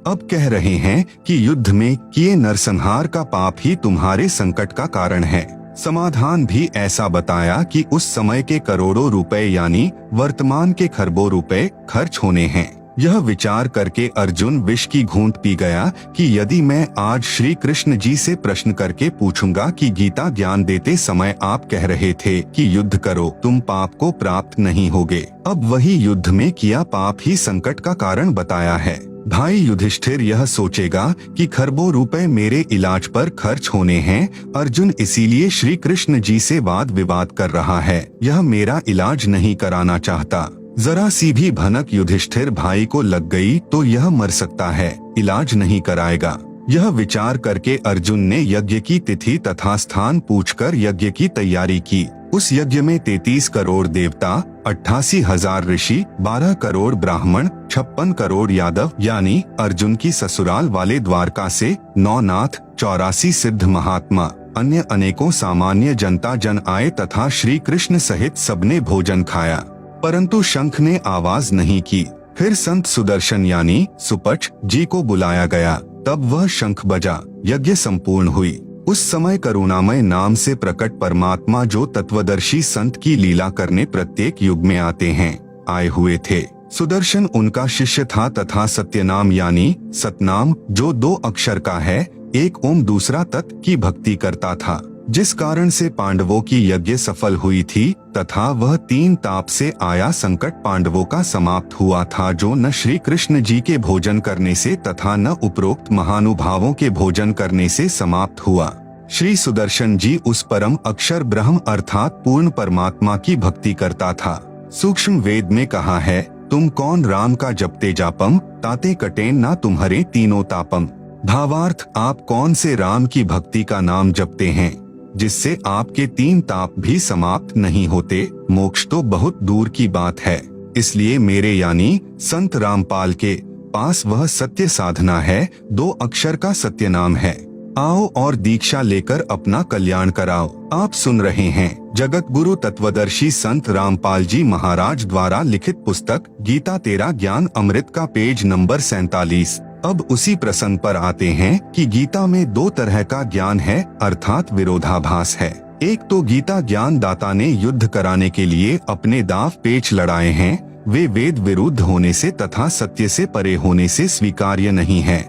S1: अब कह रहे हैं कि युद्ध में किए नरसंहार का पाप ही तुम्हारे संकट का कारण है। समाधान भी ऐसा बताया कि उस समय के करोड़ों रुपए यानी वर्तमान के खरबों रुपए खर्च होने हैं। यह विचार करके अर्जुन विष की घूंट पी गया कि यदि मैं आज श्री कृष्ण जी से प्रश्न करके पूछूंगा कि गीता ज्ञान देते समय आप कह रहे थे कि युद्ध करो, तुम पाप को प्राप्त नहीं होगे, अब वही युद्ध में किया पाप ही संकट का कारण बताया है। भाई युधिष्ठिर यह सोचेगा कि खरबों रुपए मेरे इलाज पर खर्च होने हैं, अर्जुन इसीलिए श्री कृष्ण जी से वाद विवाद कर रहा है, यह मेरा इलाज नहीं कराना चाहता। जरा सी भी भनक युधिष्ठिर भाई को लग गई तो यह मर सकता है, इलाज नहीं कराएगा। यह विचार करके अर्जुन ने यज्ञ की तिथि तथा स्थान पूछकर यज्ञ की तैयारी की। उस यज्ञ में 33 करोड़ देवता, 88,000 ऋषि, 12 करोड़ ब्राह्मण, 56 करोड़ यादव यानी अर्जुन की ससुराल वाले द्वारका से 9 नाथ, 84 सिद्ध महात्मा, अन्य अनेकों सामान्य जनता जन आए तथा श्री कृष्ण सहित सबने भोजन खाया, परंतु शंख ने आवाज नहीं की। फिर संत सुदर्शन यानी सुपच जी को बुलाया गया, तब वह शंख बजा, यज्ञ संपूर्ण हुई। उस समय करुणामय नाम से प्रकट परमात्मा जो तत्वदर्शी संत की लीला करने प्रत्येक युग में आते हैं, आए हुए थे। सुदर्शन उनका शिष्य था तथा सत्यनाम यानी सतनाम जो 2 अक्षर का है, एक ओम दूसरा तत् की भक्ति करता था, जिस कारण से पांडवों की यज्ञ सफल हुई थी तथा वह 3 ताप से आया संकट पांडवों का समाप्त हुआ था, जो न श्री कृष्ण जी के भोजन करने से तथा न उपरोक्त महानुभावों के भोजन करने से समाप्त हुआ। श्री सुदर्शन जी उस परम अक्षर ब्रह्म अर्थात पूर्ण परमात्मा की भक्ति करता था। सूक्ष्म वेद में कहा है, तुम कौन राम का जपते जापम, ताते कटेन ना तुम्हारे तीनों तापम। भावार्थ, आप कौन से राम की भक्ति का नाम जपते हैं जिससे आपके 3 ताप भी समाप्त नहीं होते, मोक्ष तो बहुत दूर की बात है। इसलिए मेरे यानी संत रामपाल के पास वह सत्य साधना है, 2 अक्षर का सत्य नाम है। आओ और दीक्षा लेकर अपना कल्याण कराओ। आप सुन रहे हैं जगत गुरु तत्वदर्शी संत रामपाल जी महाराज द्वारा लिखित पुस्तक गीता तेरा ज्ञान अमृत का पेज नंबर 47। अब उसी प्रसंग पर आते हैं कि गीता में 2 तरह का ज्ञान है, अर्थात विरोधाभास है। एक तो गीता ज्ञान दाता ने युद्ध कराने के लिए अपने दाव पेच लड़ाए हैं, वे वेद विरुद्ध होने से तथा सत्य से परे होने से स्वीकार्य नहीं है,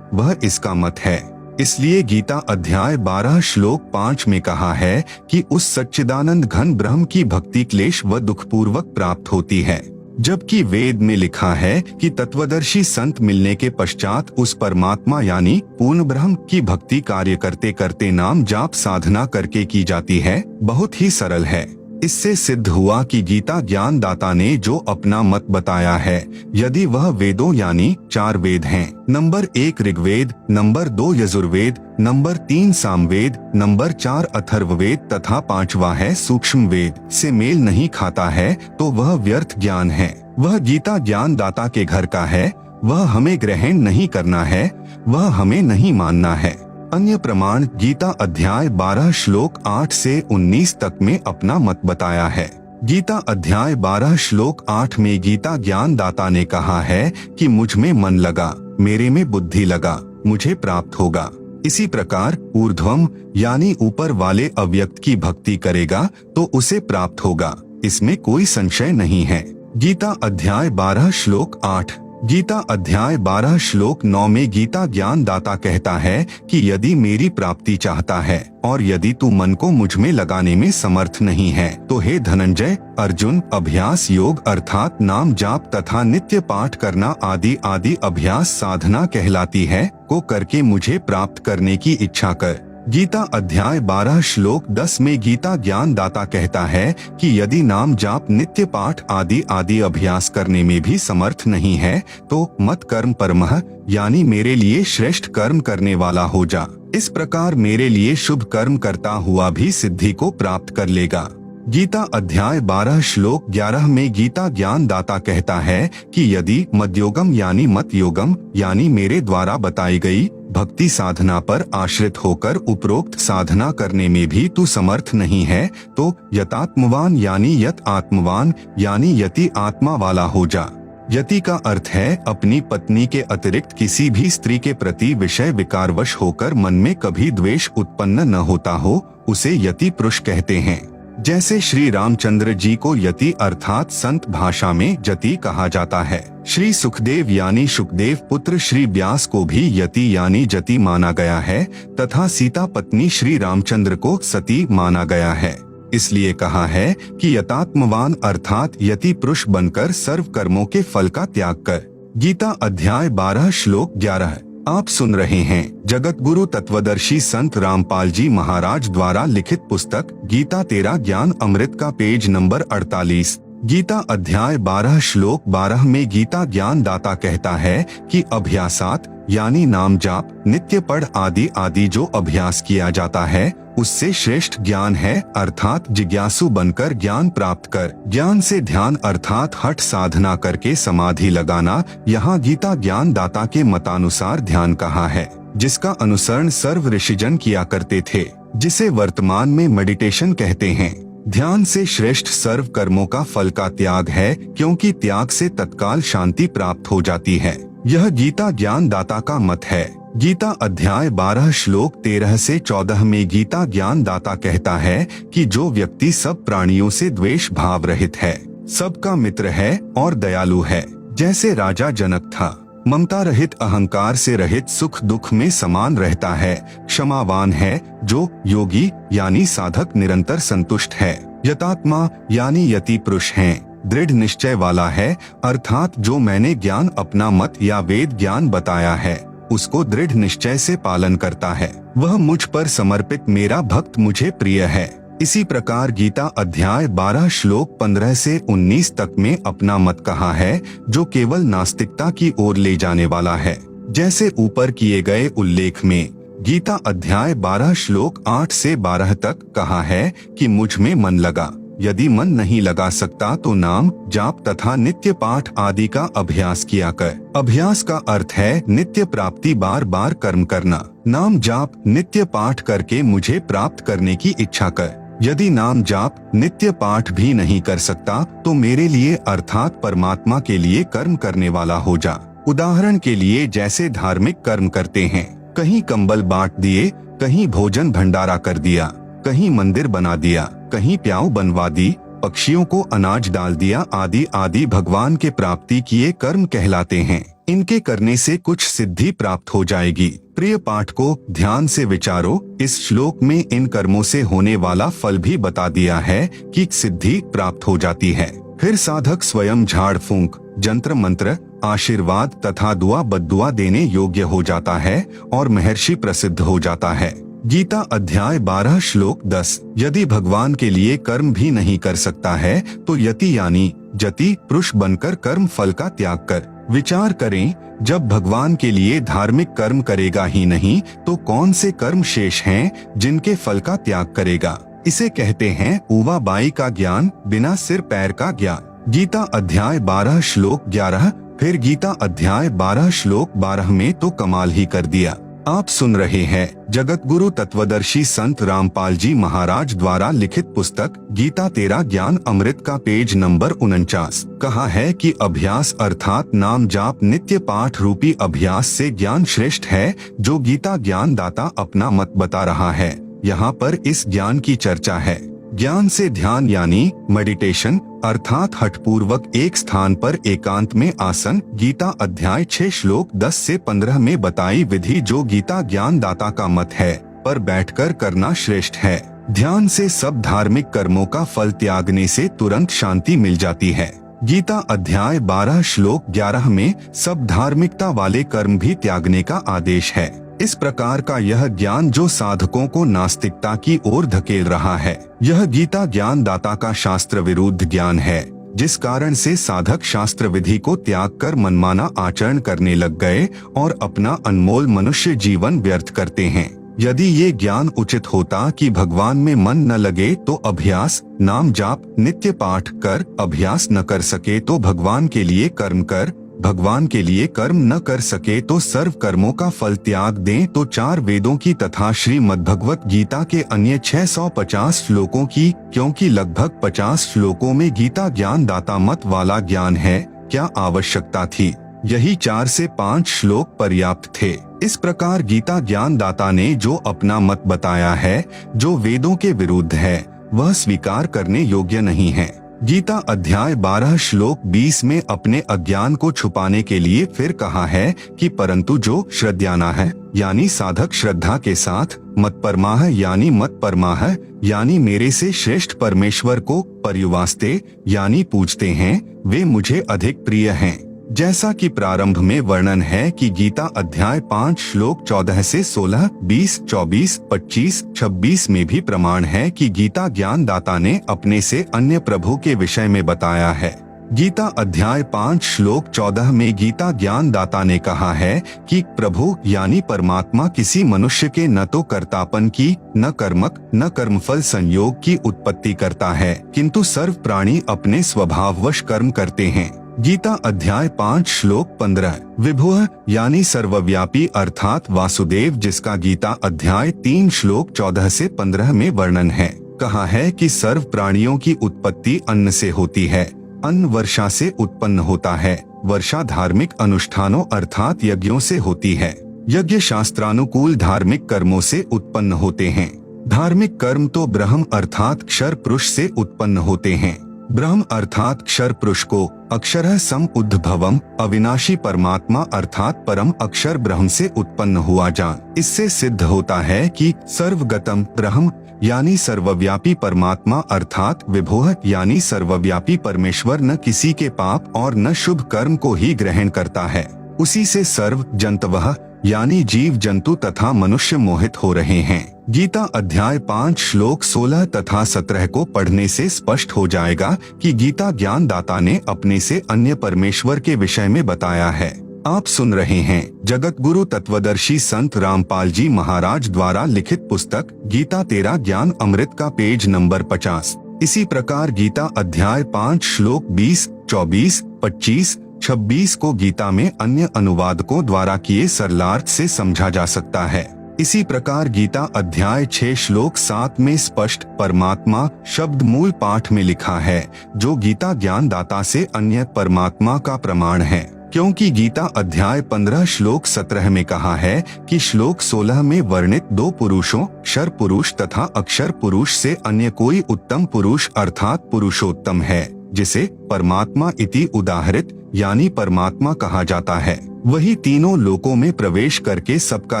S1: वह इसका मत है। इसलिए गीता अध्याय 12 श्लोक 5 में कहा है कि उस सच्चिदानंद घन ब्रह्म की भक्ति क्लेश व दुखपूर्वक प्राप्त होती है, जबकि वेद में लिखा है कि तत्वदर्शी संत मिलने के पश्चात उस परमात्मा यानी पूर्ण ब्रह्म की भक्ति कार्य करते करते नाम जाप साधना करके की जाती है। बहुत ही सरल है। इससे सिद्ध हुआ कि गीता ज्ञान दाता ने जो अपना मत बताया है, यदि वह वेदों यानी 4 वेद हैं, number 1 Rigveda, number 2 Yajurveda, number 3 Samaveda, number 4 Atharvaveda तथा 5वां है सूक्ष्म वेद, से मेल नहीं खाता है तो वह व्यर्थ ज्ञान है। वह गीता ज्ञान दाता के घर का है, वह हमें ग्रहण नहीं करना है, वह हमें नहीं मानना है। अन्य प्रमाण गीता अध्याय 12 श्लोक 8 से 19 तक में अपना मत बताया है। गीता अध्याय 12 श्लोक 8 में गीता ज्ञान दाता ने कहा है कि मुझ में मन लगा, मेरे में बुद्धि लगा, मुझे प्राप्त होगा। इसी प्रकार ऊर्ध्वम यानी ऊपर वाले अव्यक्त की भक्ति करेगा तो उसे प्राप्त होगा, इसमें कोई संशय नहीं है। गीता अध्याय 12 श्लोक 8। गीता अध्याय 12 श्लोक 9 में गीता ज्ञान दाता कहता है कि यदि मेरी प्राप्ति चाहता है और यदि तू मन को मुझ में लगाने में समर्थ नहीं है तो हे धनंजय, अर्जुन, अभ्यास योग अर्थात नाम जाप तथा नित्य पाठ करना आदि आदि अभ्यास साधना कहलाती है, को करके मुझे प्राप्त करने की इच्छा कर। गीता अध्याय 12 श्लोक 10 में गीता ज्ञान दाता कहता है कि यदि नाम जाप नित्य पाठ आदि अभ्यास करने में भी समर्थ नहीं है तो मत कर्म परमः यानी मेरे लिए श्रेष्ठ कर्म करने वाला हो जा। इस प्रकार मेरे लिए शुभ कर्म करता हुआ भी सिद्धि को प्राप्त कर लेगा। गीता अध्याय 12 श्लोक 11 में गीता ज्ञान दाता कहता है कि यदि मद्योगम यानी मत योगम यानी मेरे द्वारा बताई गई भक्ति साधना पर आश्रित होकर उपरोक्त साधना करने में भी तू समर्थ नहीं है तो यतात्मवान यानी यत आत्मवान यानी यति आत्मा वाला हो जा। यति का अर्थ है अपनी पत्नी के अतिरिक्त किसी भी स्त्री के प्रति विषय विकारवश होकर मन में कभी द्वेष उत्पन्न न होता हो, उसे यति पुरुष कहते हैं। जैसे श्री रामचंद्र जी को यति अर्थात संत भाषा में जति कहा जाता है। श्री सुखदेव यानी सुखदेव पुत्र श्री व्यास को भी यति यानी जति माना गया है तथा सीता पत्नी श्री रामचंद्र को सती माना गया है। इसलिए कहा है कि यतात्मवान अर्थात यति पुरुष बनकर सर्व कर्मों के फल का त्याग कर। गीता अध्याय 12 श्लोक 11। आप सुन रहे हैं जगत गुरु तत्वदर्शी संत रामपाल जी महाराज द्वारा लिखित पुस्तक गीता तेरा ज्ञान अमृत का पेज नंबर 48। गीता अध्याय 12 श्लोक 12 में गीता ज्ञान दाता कहता है कि अभ्यासात यानी नाम जाप नित्य पढ़ आदि जो अभ्यास किया जाता है उससे श्रेष्ठ ज्ञान है अर्थात जिज्ञासु बनकर ज्ञान प्राप्त कर। ज्ञान से ध्यान अर्थात हठ साधना करके समाधि लगाना। यहाँ गीता ज्ञान दाता के मतानुसार ध्यान कहा है जिसका अनुसरण सर्व ऋषिजन किया करते थे, जिसे वर्तमान में मेडिटेशन कहते हैं। ध्यान से श्रेष्ठ सर्व कर्मों का फल का त्याग है क्योंकि त्याग से तत्काल शांति प्राप्त हो जाती है। यह गीता ज्ञान दाता का मत है। गीता अध्याय 12 श्लोक 13 से 14 में गीता ज्ञान दाता कहता है कि जो व्यक्ति सब प्राणियों से द्वेष भाव रहित है, सबका मित्र है और दयालु है, जैसे राजा जनक था, ममता रहित अहंकार से रहित सुख दुख में समान रहता है, क्षमावान है, जो योगी यानी साधक निरंतर संतुष्ट है, यतात्मा यानी यति पुरुष है, दृढ़ निश्चय वाला है अर्थात जो मैंने ज्ञान अपना मत या वेद ज्ञान बताया है उसको दृढ़ निश्चय से पालन करता है, वह मुझ पर समर्पित मेरा भक्त मुझे प्रिय है। इसी प्रकार गीता अध्याय 12 श्लोक 15 से 19 तक में अपना मत कहा है जो केवल नास्तिकता की ओर ले जाने वाला है। जैसे ऊपर किए गए उल्लेख में गीता अध्याय 12 श्लोक 8 से 12 तक कहा है कि मुझ में मन लगा, यदि मन नहीं लगा सकता तो नाम जाप तथा नित्य पाठ आदि का अभ्यास किया कर। अभ्यास का अर्थ है नित्य प्राप्ति, बार बार कर्म करना। नाम जाप नित्य पाठ करके मुझे प्राप्त करने की इच्छा कर। यदि नाम जाप नित्य पाठ भी नहीं कर सकता तो मेरे लिए अर्थात परमात्मा के लिए कर्म करने वाला हो जा। उदाहरण के लिए जैसे धार्मिक कर्म करते हैं, कहीं कंबल बांट दिए, कहीं भोजन भंडारा कर दिया, कहीं मंदिर बना दिया, कहीं प्याऊ बनवा दी, पक्षियों को अनाज डाल दिया आदि भगवान के प्राप्ति किए कर्म कहलाते हैं। इनके करने से कुछ सिद्धि प्राप्त हो जाएगी। प्रिय पाठ को ध्यान से विचारो। इस श्लोक में इन कर्मों से होने वाला फल भी बता दिया है कि सिद्धि प्राप्त हो जाती है। फिर साधक स्वयं झाड़ फूंक, जंत्र मंत्र, आशीर्वाद तथा दुआ बद्दुआ देने योग्य हो जाता है और महर्षि प्रसिद्ध हो जाता है। गीता अध्याय 12 श्लोक 10। यदि भगवान के लिए कर्म भी नहीं कर सकता है तो यति यानी जति पुरुष बनकर कर्म फल का त्याग कर। विचार करें, जब भगवान के लिए धार्मिक कर्म करेगा ही नहीं तो कौन से कर्म शेष हैं जिनके फल का त्याग करेगा। इसे कहते हैं ऊवा बाई का ज्ञान, बिना सिर पैर का ज्ञान। गीता अध्याय 12 श्लोक 11। फिर गीता अध्याय 12 श्लोक 12 में तो कमाल ही कर दिया। आप सुन रहे हैं जगत गुरु तत्वदर्शी संत रामपाल जी महाराज द्वारा लिखित पुस्तक गीता तेरा ज्ञान अमृत का पेज नंबर 49। कहा है कि अभ्यास अर्थात नाम जाप नित्य पाठ रूपी अभ्यास से ज्ञान श्रेष्ठ है, जो गीता ज्ञान दाता अपना मत बता रहा है। यहाँ पर इस ज्ञान की चर्चा है। ज्ञान से ध्यान यानी मेडिटेशन अर्थात हठपूर्वक एक स्थान पर एकांत में आसन। गीता अध्याय 6 श्लोक 10 से 15 में बताई विधि जो गीता ज्ञान दाता का मत है, पर बैठकर करना श्रेष्ठ है। ध्यान से सब धार्मिक कर्मों का फल त्यागने से तुरंत शांति मिल जाती है। गीता अध्याय 12 श्लोक 11 में सब धार्मिकता वाले कर्म भी त्यागने का आदेश है। इस प्रकार का यह ज्ञान जो साधकों को नास्तिकता की ओर धकेल रहा है, यह गीता ज्ञान दाता का शास्त्र विरुद्ध ज्ञान है, जिस कारण से साधक शास्त्र विधि को त्याग कर मनमाना आचरण करने लग गए और अपना अनमोल मनुष्य जीवन व्यर्थ करते हैं। यदि ये ज्ञान उचित होता कि भगवान में मन न लगे तो अभ्यास, नाम जाप, नित्य पाठ कर, अभ्यास न कर सके तो भगवान के लिए कर्म कर, भगवान के लिए कर्म न कर सके तो सर्व कर्मों का फल त्याग दें, तो 4 वेदों की तथा श्रीमद्भगवत गीता के अन्य 650 श्लोकों की, क्योंकि लगभग 50 श्लोकों में गीता ज्ञान दाता मत वाला ज्ञान है, क्या आवश्यकता थी? यही 4 से 5 श्लोक पर्याप्त थे। इस प्रकार गीता ज्ञान दाता ने जो अपना मत बताया है, जो वेदों के विरुद्ध है, वह स्वीकार करने योग्य नहीं है। गीता अध्याय 12 श्लोक 20 में अपने अज्ञान को छुपाने के लिए फिर कहा है कि परंतु जो श्रद्धाना है, यानी साधक श्रद्धा के साथ मत्परमाः यानी मत परमाः यानी मेरे से श्रेष्ठ परमेश्वर को पर्युवास्ते यानी पूजते हैं, वे मुझे अधिक प्रिय हैं। जैसा कि प्रारंभ में वर्णन है कि गीता अध्याय 5 श्लोक 14 से 16, 20, 24, 25, 26 में भी प्रमाण है कि गीता ज्ञान दाता ने अपने से अन्य प्रभु के विषय में बताया है। गीता अध्याय 5 श्लोक 14 में गीता ज्ञान दाता ने कहा है कि प्रभु यानी परमात्मा किसी मनुष्य के न तो कर्तापन की, न कर्मक, न कर्मफल संयोग की उत्पत्ति करता है, किंतु सर्व प्राणी अपने स्वभाववश कर्म करते हैं। गीता अध्याय 5 श्लोक 15 विभुः यानी सर्वव्यापी अर्थात वासुदेव, जिसका गीता अध्याय 3 श्लोक 14 से 15 में वर्णन है, कहा है कि सर्व प्राणियों की उत्पत्ति अन्न से होती है, अन्न वर्षा से उत्पन्न होता है, वर्षा धार्मिक अनुष्ठानों अर्थात यज्ञों से होती है, यज्ञ शास्त्रानुकूल धार्मिक कर्मों से उत्पन्न होते हैं, धार्मिक कर्म तो ब्रह्म अर्थात क्षर पुरुष से उत्पन्न होते हैं। ब्रह्म अर्थात क्षर पुरुष को अक्षरः सम उद्भवम अविनाशी परमात्मा अर्थात परम अक्षर ब्रह्म से उत्पन्न हुआ जान। इससे सिद्ध होता है कि सर्वगतम ब्रह्म यानी सर्वव्यापी परमात्मा अर्थात विभुः यानी सर्वव्यापी परमेश्वर न किसी के पाप और न शुभ कर्म को ही ग्रहण करता है, उसी से सर्व जंतवः यानी जीव जंतु तथा मनुष्य मोहित हो रहे हैं। गीता अध्याय 5 श्लोक 16 तथा 17 को पढ़ने से स्पष्ट हो जाएगा कि गीता ज्ञान दाता ने अपने से अन्य परमेश्वर के विषय में बताया है। आप सुन रहे हैं जगत गुरु तत्वदर्शी संत रामपाल जी महाराज द्वारा लिखित पुस्तक गीता तेरा ज्ञान अमृत का पेज नंबर 50। इसी प्रकार गीता अध्याय 5 श्लोक 20, 24, 25, 26 को गीता में अन्य अनुवादकों द्वारा किए सरलार्थ से समझा जा सकता है। इसी प्रकार गीता अध्याय 6 श्लोक 7 में स्पष्ट परमात्मा शब्द मूल पाठ में लिखा है, जो गीता ज्ञान दाता से अन्य परमात्मा का प्रमाण है, क्योंकि गीता अध्याय 15 श्लोक 17 में कहा है कि श्लोक 16 में वर्णित 2 पुरुषों क्षर पुरुष तथा अक्षर पुरुष से अन्य कोई उत्तम पुरुष अर्थात पुरुषोत्तम है, जिसे परमात्मा इति उदाहरित यानी परमात्मा कहा जाता है। वही तीनों लोकों में प्रवेश करके सबका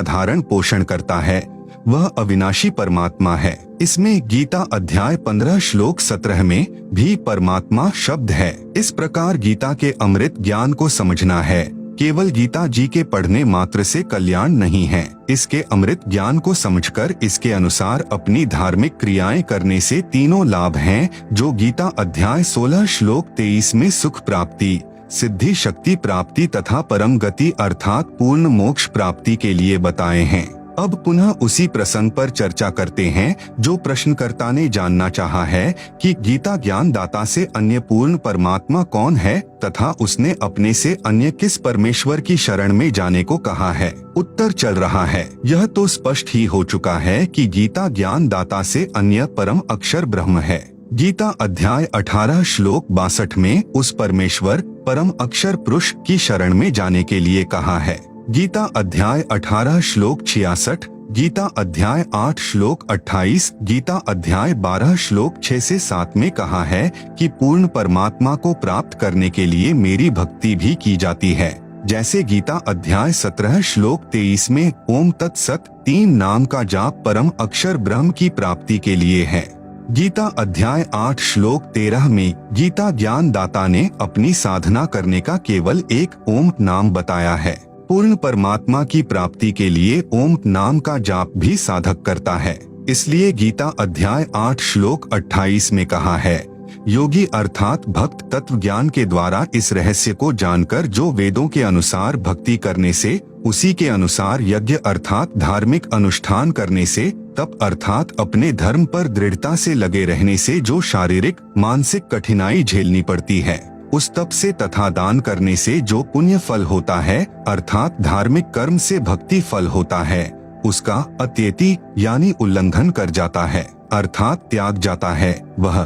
S1: धारण पोषण करता है, वह अविनाशी परमात्मा है। इसमें गीता अध्याय 15 श्लोक 17 में भी परमात्मा शब्द है। इस प्रकार गीता के अमृत ज्ञान को समझना है, केवल गीता जी के पढ़ने मात्र से कल्याण नहीं है। इसके अमृत ज्ञान को समझकर इसके अनुसार अपनी धार्मिक क्रियाएं करने से तीनों लाभ हैं, जो गीता अध्याय 16 श्लोक 23 में सुख प्राप्ति, सिद्धि शक्ति प्राप्ति तथा परम गति अर्थात पूर्ण मोक्ष प्राप्ति के लिए बताए हैं। अब पुनः उसी प्रसंग पर चर्चा करते हैं, जो प्रश्नकर्ता ने जानना चाहा है कि गीता ज्ञान दाता से अन्य पूर्ण परमात्मा कौन है तथा उसने अपने से अन्य किस परमेश्वर की शरण में जाने को कहा है। उत्तर चल रहा है, यह तो स्पष्ट ही हो चुका है कि गीता ज्ञान दाता से अन्य परम अक्षर ब्रह्म है। गीता अध्याय 18 श्लोक 62 में उस परमेश्वर परम अक्षर पुरुष की शरण में जाने के लिए कहा है। गीता अध्याय 18 श्लोक 66, गीता अध्याय 8 श्लोक 28, गीता अध्याय 12 श्लोक 6 से 7 में कहा है कि पूर्ण परमात्मा को प्राप्त करने के लिए मेरी भक्ति भी की जाती है। जैसे गीता अध्याय 17 श्लोक 23 में ओम तत्सत 3 नाम का जाप परम अक्षर ब्रह्म की प्राप्ति के लिए है। गीता अध्याय 8 श्लोक 13 में गीता ज्ञान दाता ने अपनी साधना करने का केवल एक ओम नाम बताया है। संपूर्ण परमात्मा की प्राप्ति के लिए ओम नाम का जाप भी साधक करता है। इसलिए गीता अध्याय 8 श्लोक 28 में कहा है, योगी अर्थात भक्त तत्व ज्ञान के द्वारा इस रहस्य को जानकर जो वेदों के अनुसार भक्ति करने से, उसी के अनुसार यज्ञ अर्थात धार्मिक अनुष्ठान करने से, तप अर्थात अपने धर्म पर दृढ़ता से लगे रहने से जो शारीरिक मानसिक कठिनाई झेलनी पड़ती है, उस तप से तथा दान करने से जो पुण्य फल होता है अर्थात धार्मिक कर्म से भक्ति फल होता है, उसका अत्येति यानी उल्लंघन कर जाता है अर्थात त्याग जाता है, वह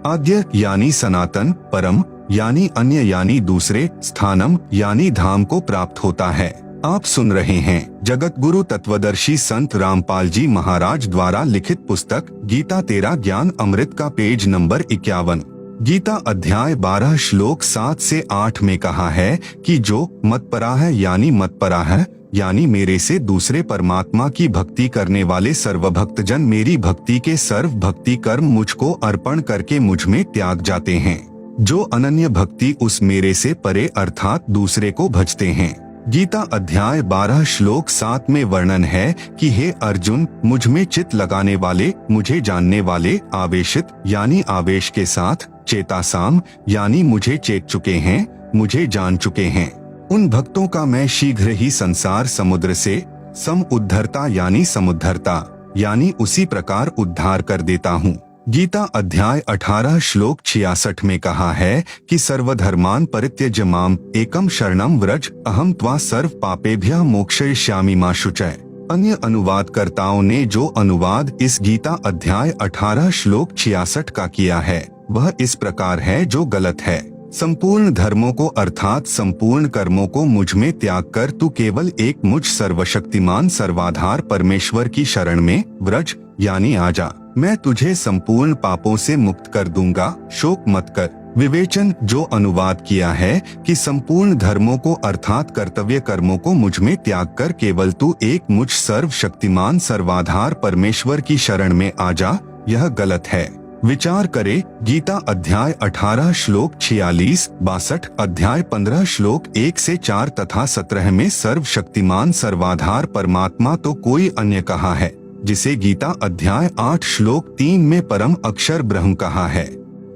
S1: आद्य यानी सनातन, परम यानी अन्य यानी दूसरे, स्थानम यानी धाम को प्राप्त होता है। आप सुन रहे हैं जगत गुरु तत्वदर्शी संत रामपाल जी महाराज द्वारा लिखित पुस्तक गीता तेरा ज्ञान अमृत का पेज नंबर 51। गीता अध्याय 12 श्लोक 7 से 8 में कहा है कि जो मतपरा है यानी मेरे से दूसरे परमात्मा की भक्ति करने वाले सर्व भक्तजन मेरी भक्ति के सर्व भक्ति कर्म मुझको अर्पण करके मुझ में त्याग जाते हैं। जो अनन्य भक्ति उस मेरे से परे अर्थात दूसरे को भजते हैं। गीता अध्याय 12 श्लोक 7 में वर्णन है कि हे अर्जुन, मुझ में चित्त लगाने वाले, मुझे जानने वाले, आवेशित यानी आवेश के साथ, चेतासाम यानी मुझे चेत चुके हैं, मुझे जान चुके हैं, उन भक्तों का मैं शीघ्र ही संसार समुद्र से सम उद्धरता यानी समुद्धरता यानी उसी प्रकार उद्धार कर देता हूँ। गीता अध्याय 18 श्लोक 66 में कहा है कि सर्वधर्मान परित्यज्य माम एकम शरणम व्रज अहम त्वा सर्व पापेभ्यः मोक्षयिष्यामि मा शुचय। अन्य अनुवादकर्ताओं ने जो अनुवाद इस गीता अध्याय 18 श्लोक 66 का किया है वह इस प्रकार है जो गलत है। संपूर्ण धर्मों को अर्थात संपूर्ण कर्मों को मुझ में त्याग कर तू केवल एक मुझ सर्वशक्तिमान सर्वाधार परमेश्वर की शरण में व्रज यानी आजा, मैं तुझे संपूर्ण पापों से मुक्त कर दूंगा, शोक मत कर। विवेचन जो अनुवाद किया है कि संपूर्ण धर्मों को अर्थात कर्तव्य कर्मों को मुझ में त्याग कर केवल तू एक मुझ सर्वशक्तिमान सर्वाधार परमेश्वर की शरण में आजा, यह गलत है। विचार करे गीता अध्याय 18 श्लोक 46, 62, अध्याय 15 श्लोक 1 से 4 तथा 17 में सर्वशक्तिमान सर्वाधार परमात्मा तो कोई अन्य कहा है, जिसे गीता अध्याय 8 श्लोक 3 में परम अक्षर ब्रह्म कहा है।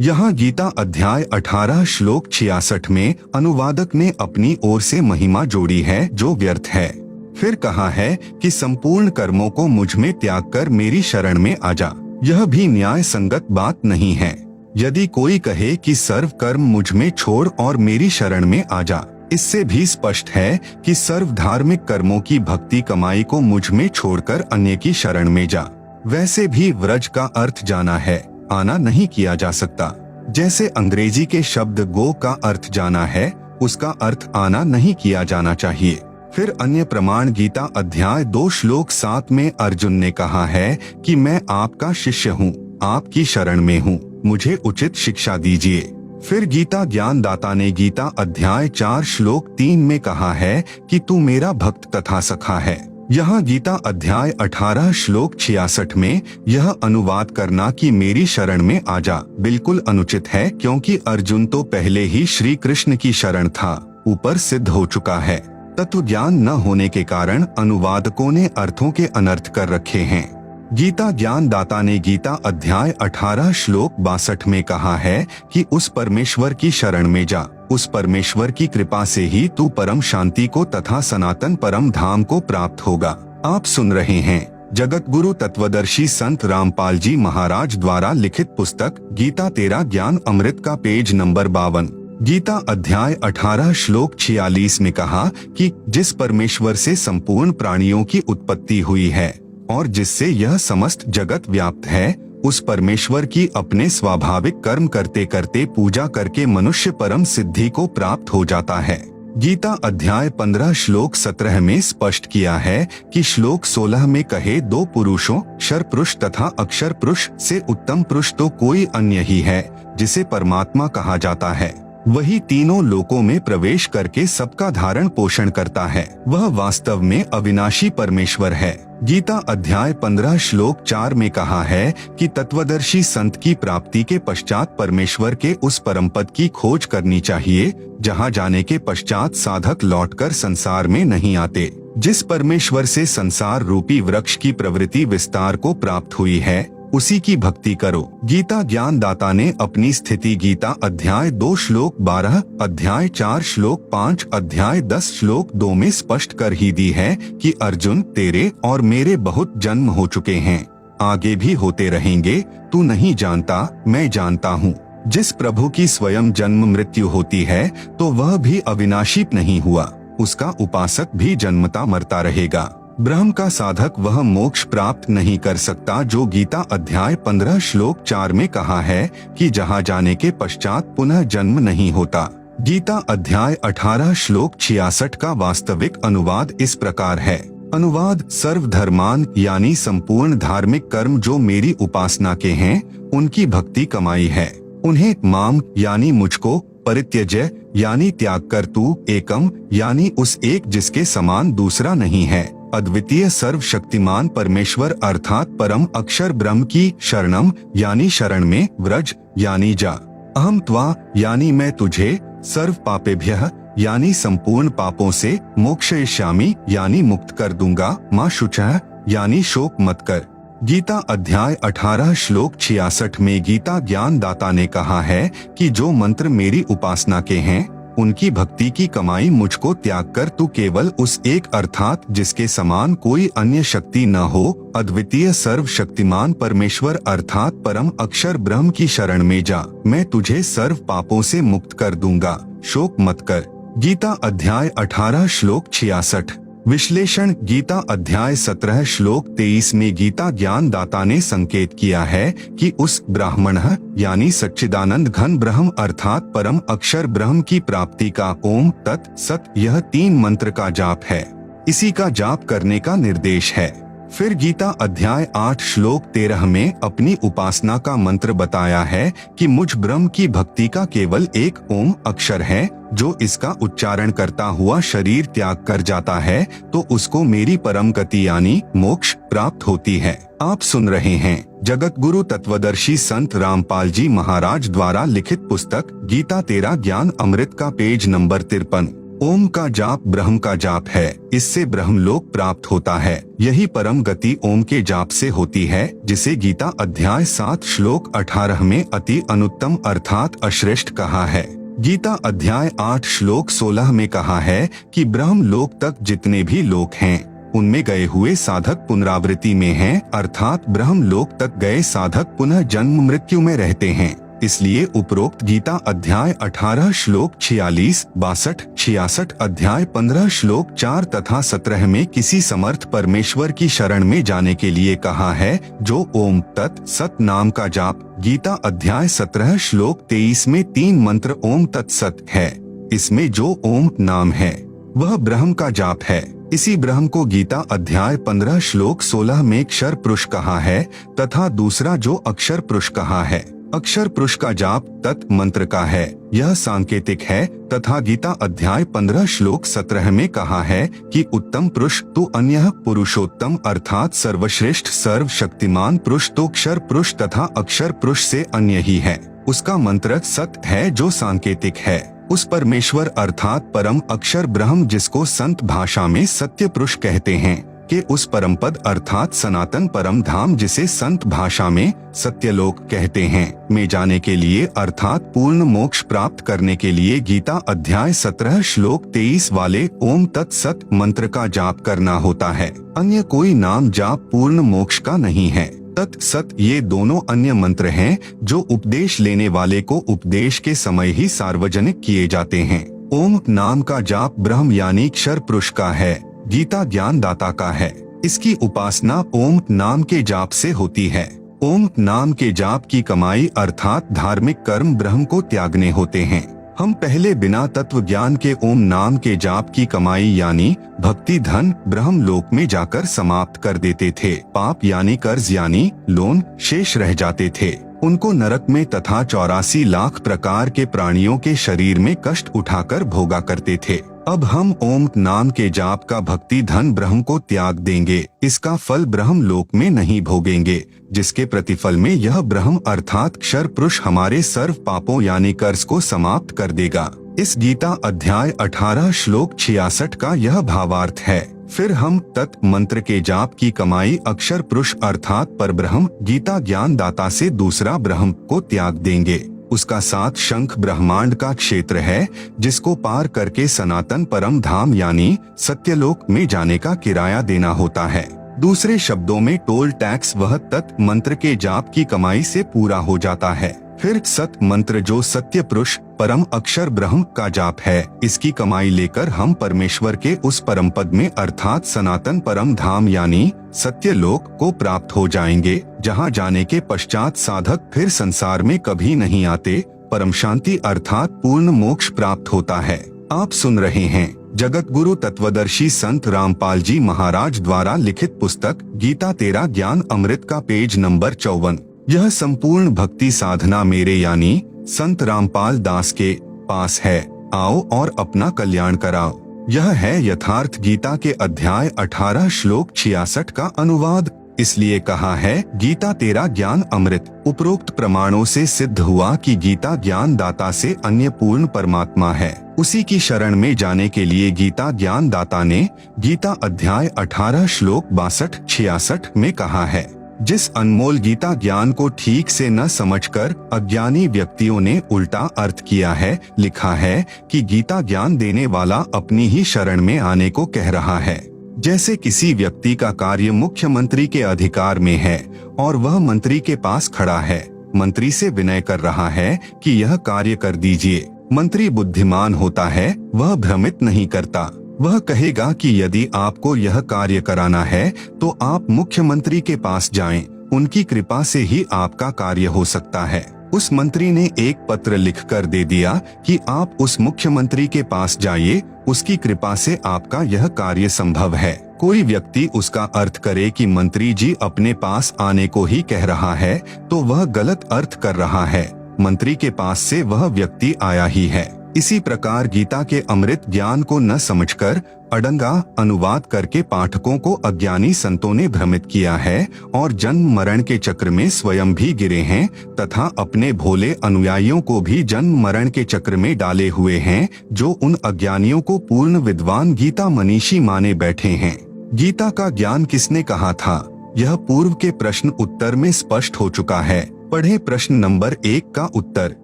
S1: यहाँ गीता अध्याय 18 श्लोक 66 में अनुवादक ने अपनी ओर से महिमा जोड़ी है जो व्यर्थ है। फिर कहा है कि संपूर्ण कर्मों को मुझ में त्याग कर मेरी शरण में आजा, यह भी न्याय संगत बात नहीं है। यदि कोई कहे कि सर्व कर्म मुझ में छोड़ और मेरी शरण में आजा, इससे भी स्पष्ट है कि सर्व धार्मिक कर्मों की भक्ति कमाई को मुझ में छोड़कर अन्य की शरण में जा। वैसे भी व्रज का अर्थ जाना है, आना नहीं किया जा सकता। जैसे अंग्रेजी के शब्द गो का अर्थ जाना है, उसका अर्थ आना नहीं किया जाना चाहिए। फिर अन्य प्रमाण गीता अध्याय 2 श्लोक 7 में अर्जुन ने कहा है कि मैं आपका शिष्य हूँ, आपकी शरण में हूँ, मुझे उचित शिक्षा दीजिए। फिर गीता ज्ञानदाता ने गीता अध्याय 4 श्लोक 3 में कहा है कि तू मेरा भक्त तथा सखा है। यहाँ गीता अध्याय 18 श्लोक 66 में यह अनुवाद करना कि मेरी शरण में आजा बिल्कुल अनुचित है, क्योंकि अर्जुन तो पहले ही श्री कृष्ण की शरण था, ऊपर सिद्ध हो चुका है। तत्व ज्ञान न होने के कारण अनुवादकों ने अर्थों के अनर्थ कर रखे हैं। गीता ज्ञानदाता ने गीता अध्याय 18 श्लोक 62 में कहा है कि उस परमेश्वर की शरण में जा, उस परमेश्वर की कृपा से ही तू परम शांति को तथा सनातन परम धाम को प्राप्त होगा। आप सुन रहे हैं जगत गुरु तत्वदर्शी संत रामपाल जी महाराज द्वारा लिखित पुस्तक गीता तेरा ज्ञान अमृत का पेज नंबर 52। गीता अध्याय 18 श्लोक 46 में कहा कि जिस परमेश्वर से संपूर्ण प्राणियों की उत्पत्ति हुई है और जिससे यह समस्त जगत व्याप्त है, उस परमेश्वर की अपने स्वाभाविक कर्म करते करते पूजा करके मनुष्य परम सिद्धि को प्राप्त हो जाता है। गीता अध्याय 15 श्लोक 17 में स्पष्ट किया है कि श्लोक 16 में कहे दो पुरुषों क्षर पुरुष तथा अक्षर पुरुष से उत्तम पुरुष तो कोई अन्य ही है, जिसे परमात्मा कहा जाता है। वही तीनों लोकों में प्रवेश करके सबका धारण पोषण करता है। वह वास्तव में अविनाशी परमेश्वर है। गीता अध्याय 15 श्लोक 4 में कहा है कि तत्वदर्शी संत की प्राप्ति के पश्चात परमेश्वर के उस परम पद की खोज करनी चाहिए, जहां जाने के पश्चात साधक लौटकर संसार में नहीं आते। जिस परमेश्वर से संसार रूपी वृक्ष की प्रवृत्ति विस्तार को प्राप्त हुई है, उसी की भक्ति करो। गीता ज्ञान दाता ने अपनी स्थिति गीता अध्याय 2 श्लोक 12, अध्याय 4 श्लोक 5, अध्याय 10 श्लोक 2 में स्पष्ट कर ही दी है कि अर्जुन, तेरे और मेरे बहुत जन्म हो चुके हैं, आगे भी होते रहेंगे। तू नहीं जानता, मैं जानता हूँ। जिस प्रभु की स्वयं जन्म मृत्यु होती है, तो वह भी अविनाशी नहीं हुआ, उसका उपासक भी जन्मता मरता रहेगा। ब्रह्म का साधक वह मोक्ष प्राप्त नहीं कर सकता जो गीता अध्याय 15 श्लोक 4 में कहा है कि जहाँ जाने के पश्चात पुनः जन्म नहीं होता। गीता अध्याय 18 श्लोक 66 का वास्तविक अनुवाद इस प्रकार है। अनुवाद: सर्वधर्मान यानी संपूर्ण धार्मिक कर्म जो मेरी उपासना के हैं, उनकी भक्ति कमाई है। उन्हें माम यानी मुझको, परित्यज्य यानी त्याग कर, तू एकम यानी उस एक जिसके समान दूसरा नहीं है, अद्वितीय सर्वशक्तिमान परमेश्वर अर्थात परम अक्षर ब्रह्म की शरणम यानी शरण में, व्रज यानी जा, अहम त्वा यानी मैं तुझे, सर्व पापेभ्यः यानी संपूर्ण पापों से, मोक्षयिष्यामि यानी मुक्त कर दूंगा, मां शुचः यानी शोक मत कर। गीता अध्याय 18 श्लोक 66 में गीता ज्ञान दाता ने कहा है कि जो मंत्र मेरी उपासना के हैं, उनकी भक्ति की कमाई मुझको त्याग कर तू केवल उस एक अर्थात जिसके समान कोई अन्य शक्ति न हो, अद्वितीय सर्वशक्तिमान परमेश्वर अर्थात परम अक्षर ब्रह्म की शरण में जा, मैं तुझे सर्व पापों से मुक्त कर दूंगा, शोक मत कर। गीता अध्याय 18 श्लोक 66। विश्लेषण: गीता अध्याय 17 श्लोक 23 में गीता ज्ञान दाता ने संकेत किया है कि उस ब्राह्मण यानी सच्चिदानंद घन ब्रह्म अर्थात परम अक्षर ब्रह्म की प्राप्ति का ओम तत् सत यह 3 मंत्र का जाप है। इसी का जाप करने का निर्देश है। फिर गीता अध्याय 8 श्लोक 13 में अपनी उपासना का मंत्र बताया है कि मुझ ब्रह्म की भक्ति का केवल एक ओम अक्षर है, जो इसका उच्चारण करता हुआ शरीर त्याग कर जाता है तो उसको मेरी परम गति यानी मोक्ष प्राप्त होती है। आप सुन रहे हैं जगत गुरु तत्वदर्शी संत रामपाल जी महाराज द्वारा लिखित पुस्तक गीता तेरा ज्ञान अमृत का पेज नंबर 53। ओम का जाप ब्रह्म का जाप है, इससे ब्रह्मलोक प्राप्त होता है। यही परम गति ओम के जाप से होती है, जिसे गीता अध्याय 7 श्लोक 18 में अति अनुत्तम अर्थात अश्रेष्ठ कहा है। गीता अध्याय 8 श्लोक 16 में कहा है कि ब्रह्म लोक तक जितने भी लोक हैं, उनमें गए हुए साधक पुनरावृत्ति में हैं, अर्थात ब्रह्म लोक तक गए साधक पुनः जन्म मृत्यु में रहते हैं। इसलिए उपरोक्त गीता अध्याय 18 श्लोक 46, 62, 66, अध्याय 15 श्लोक 4 तथा 17 में किसी समर्थ परमेश्वर की शरण में जाने के लिए कहा है, जो ओम तत् सत नाम का जाप। गीता अध्याय 17 श्लोक 23 में 3 मंत्र ओम तत् सत है। इसमें जो ओम नाम है वह ब्रह्म का जाप है। इसी ब्रह्म को गीता अध्याय 15 श्लोक 16 में अक्षर पुरुष कहा है तथा दूसरा जो अक्षर पुरुष कहा है। अक्षर पुरुष का जाप तत् मंत्र का है, यह सांकेतिक है तथा गीता अध्याय 15 श्लोक 17 में कहा है कि उत्तम पुरुष तो अन्य पुरुषोत्तम अर्थात सर्वश्रेष्ठ सर्वशक्तिमान पुरुष तो अक्षर पुरुष तथा अक्षर पुरुष से अन्य ही है। उसका मंत्र सत है जो सांकेतिक है। उस परमेश्वर अर्थात परम अक्षर ब्रह्म जिसको संत भाषा में सत्य पुरुष कहते हैं के उस परम पद अर्थात सनातन परम धाम जिसे संत भाषा में सत्यलोक कहते हैं में जाने के लिए अर्थात पूर्ण मोक्ष प्राप्त करने के लिए गीता अध्याय 17 श्लोक 23 वाले ओम तत्सत मंत्र का जाप करना होता है। अन्य कोई नाम जाप पूर्ण मोक्ष का नहीं है। तत्सत ये दोनों अन्य मंत्र हैं जो उपदेश लेने वाले को उपदेश के समय ही सार्वजनिक किए जाते हैं। ओम नाम का जाप ब्रह्म यानी अक्षर पुरुष का है, गीता ज्ञान दाता का है। इसकी उपासना ओम नाम के जाप से होती है। ओम नाम के जाप की कमाई अर्थात धार्मिक कर्म ब्रह्म को त्यागने होते हैं। हम पहले बिना तत्व ज्ञान के ओम नाम के जाप की कमाई यानी भक्ति धन ब्रह्म लोक में जाकर समाप्त कर देते थे। पाप यानी कर्ज यानी लोन शेष रह जाते थे। उनको नरक में तथा 84 लाख प्रकार के प्राणियों के शरीर में कष्ट उठाकर भोगा करते थे। अब हम ओम नाम के जाप का भक्ति धन ब्रह्म को त्याग देंगे, इसका फल ब्रह्म लोक में नहीं भोगेंगे, जिसके प्रतिफल में यह ब्रह्म अर्थात क्षर पुरुष हमारे सर्व पापों यानी कर्ज को समाप्त कर देगा। इस गीता अध्याय 18 श्लोक 66 का यह भावार्थ है। फिर हम तत् मंत्र के जाप की कमाई अक्षर पुरुष अर्थात परब्रह्म गीता ज्ञान दाता से दूसरा ब्रह्म को त्याग देंगे। उसका 7 शंख ब्रह्मांड का क्षेत्र है, जिसको पार करके सनातन परम धाम यानी सत्यलोक में जाने का किराया देना होता है। दूसरे शब्दों में टोल टैक्स वह तत् मंत्र के जाप की कमाई से पूरा हो जाता है। फिर सत मंत्र जो सत्य पुरुष परम अक्षर ब्रह्म का जाप है, इसकी कमाई लेकर हम परमेश्वर के उस परम पद में अर्थात सनातन परम धाम यानी सत्यलोक को प्राप्त हो जाएंगे, जहां जाने के पश्चात साधक फिर संसार में कभी नहीं आते, परम शांति अर्थात पूर्ण मोक्ष प्राप्त होता है। आप सुन रहे हैं जगत गुरु तत्वदर्शी संत रामपाल जी महाराज द्वारा लिखित पुस्तक गीता तेरा ज्ञान अमृत का पेज नंबर 54। यह संपूर्ण भक्ति साधना मेरे यानी संत रामपाल दास के पास है। आओ और अपना कल्याण कराओ। यह है यथार्थ गीता के अध्याय 18 श्लोक 66 का अनुवाद। इसलिए कहा है गीता तेरा ज्ञान अमृत। उपरोक्त प्रमाणों से सिद्ध हुआ कि गीता ज्ञान दाता से अन्य पूर्ण परमात्मा है। उसी की शरण में जाने के लिए गीता ज्ञान दाता ने गीता अध्याय 18 श्लोक 62-66 में कहा है। जिस अनमोल गीता ज्ञान को ठीक से न समझकर अज्ञानी व्यक्तियों ने उल्टा अर्थ किया है। लिखा है कि गीता ज्ञान देने वाला अपनी ही शरण में आने को कह रहा है। जैसे किसी व्यक्ति का कार्य मुख्यमंत्री के अधिकार में है और वह मंत्री के पास खड़ा है, मंत्री से विनय कर रहा है कि यह कार्य कर दीजिए। मंत्री बुद्धिमान होता है, वह भ्रमित नहीं करता। वह कहेगा कि यदि आपको यह कार्य कराना है तो आप मुख्यमंत्री के पास जाएं, उनकी कृपा से ही आपका कार्य हो सकता है। उस मंत्री ने एक पत्र लिखकर दे दिया कि आप उस मुख्यमंत्री के पास जाइए, उसकी कृपा से आपका यह कार्य संभव है। कोई व्यक्ति उसका अर्थ करे कि मंत्री जी अपने पास आने को ही कह रहा है, तो वह गलत अर्थ कर रहा है। मंत्री के पास से वह व्यक्ति आया ही है। इसी प्रकार गीता के अमृत ज्ञान को न समझकर अड़ंगा अनुवाद करके पाठकों को अज्ञानी संतों ने भ्रमित किया है और जन्म मरण के चक्र में स्वयं भी गिरे हैं तथा अपने भोले अनुयायियों को भी जन्म मरण के चक्र में डाले हुए हैं, जो उन अज्ञानियों को पूर्ण विद्वान गीता मनीषी माने बैठे हैं। गीता का ज्ञान किसने कहा था, यह पूर्व के प्रश्न उत्तर में स्पष्ट हो चुका है। पढ़े प्रश्न नंबर 1 का उत्तर।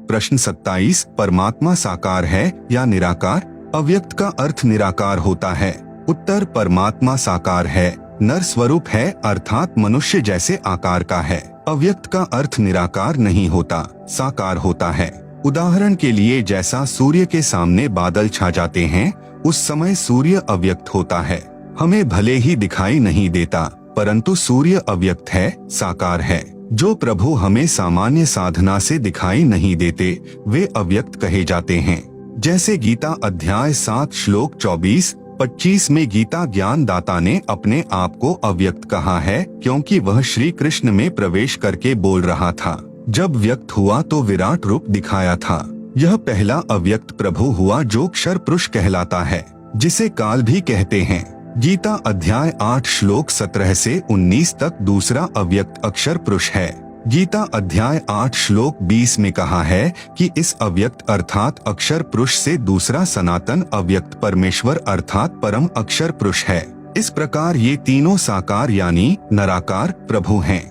S1: प्रश्न 27 परमात्मा साकार है या निराकार? अव्यक्त का अर्थ निराकार होता है। उत्तर परमात्मा साकार है, नर स्वरूप है अर्थात मनुष्य जैसे आकार का है। अव्यक्त का अर्थ निराकार नहीं होता, साकार होता है। उदाहरण के लिए जैसा सूर्य के सामने बादल छा जाते हैं, उस समय सूर्य अव्यक्त होता है, हमें भले ही दिखाई नहीं देता, परंतु सूर्य अव्यक्त है, साकार है। जो प्रभु हमें सामान्य साधना से दिखाई नहीं देते, वे अव्यक्त कहे जाते हैं। जैसे गीता अध्याय 7 श्लोक 24-25 में गीता ज्ञान दाता ने अपने आप को अव्यक्त कहा है, क्योंकि वह श्री कृष्ण में प्रवेश करके बोल रहा था। जब व्यक्त हुआ तो विराट रूप दिखाया था। यह पहला अव्यक्त प्रभु हुआ जो क्षर पुरुष कहलाता है, जिसे काल भी कहते हैं। गीता अध्याय 8 श्लोक 17 से 19 तक दूसरा अव्यक्त अक्षर पुरुष है। गीता अध्याय 8 श्लोक 20 में कहा है कि इस अव्यक्त अर्थात अक्षर पुरुष से दूसरा सनातन अव्यक्त परमेश्वर अर्थात परम अक्षर पुरुष है। इस प्रकार ये तीनों साकार यानी नराकार प्रभु हैं।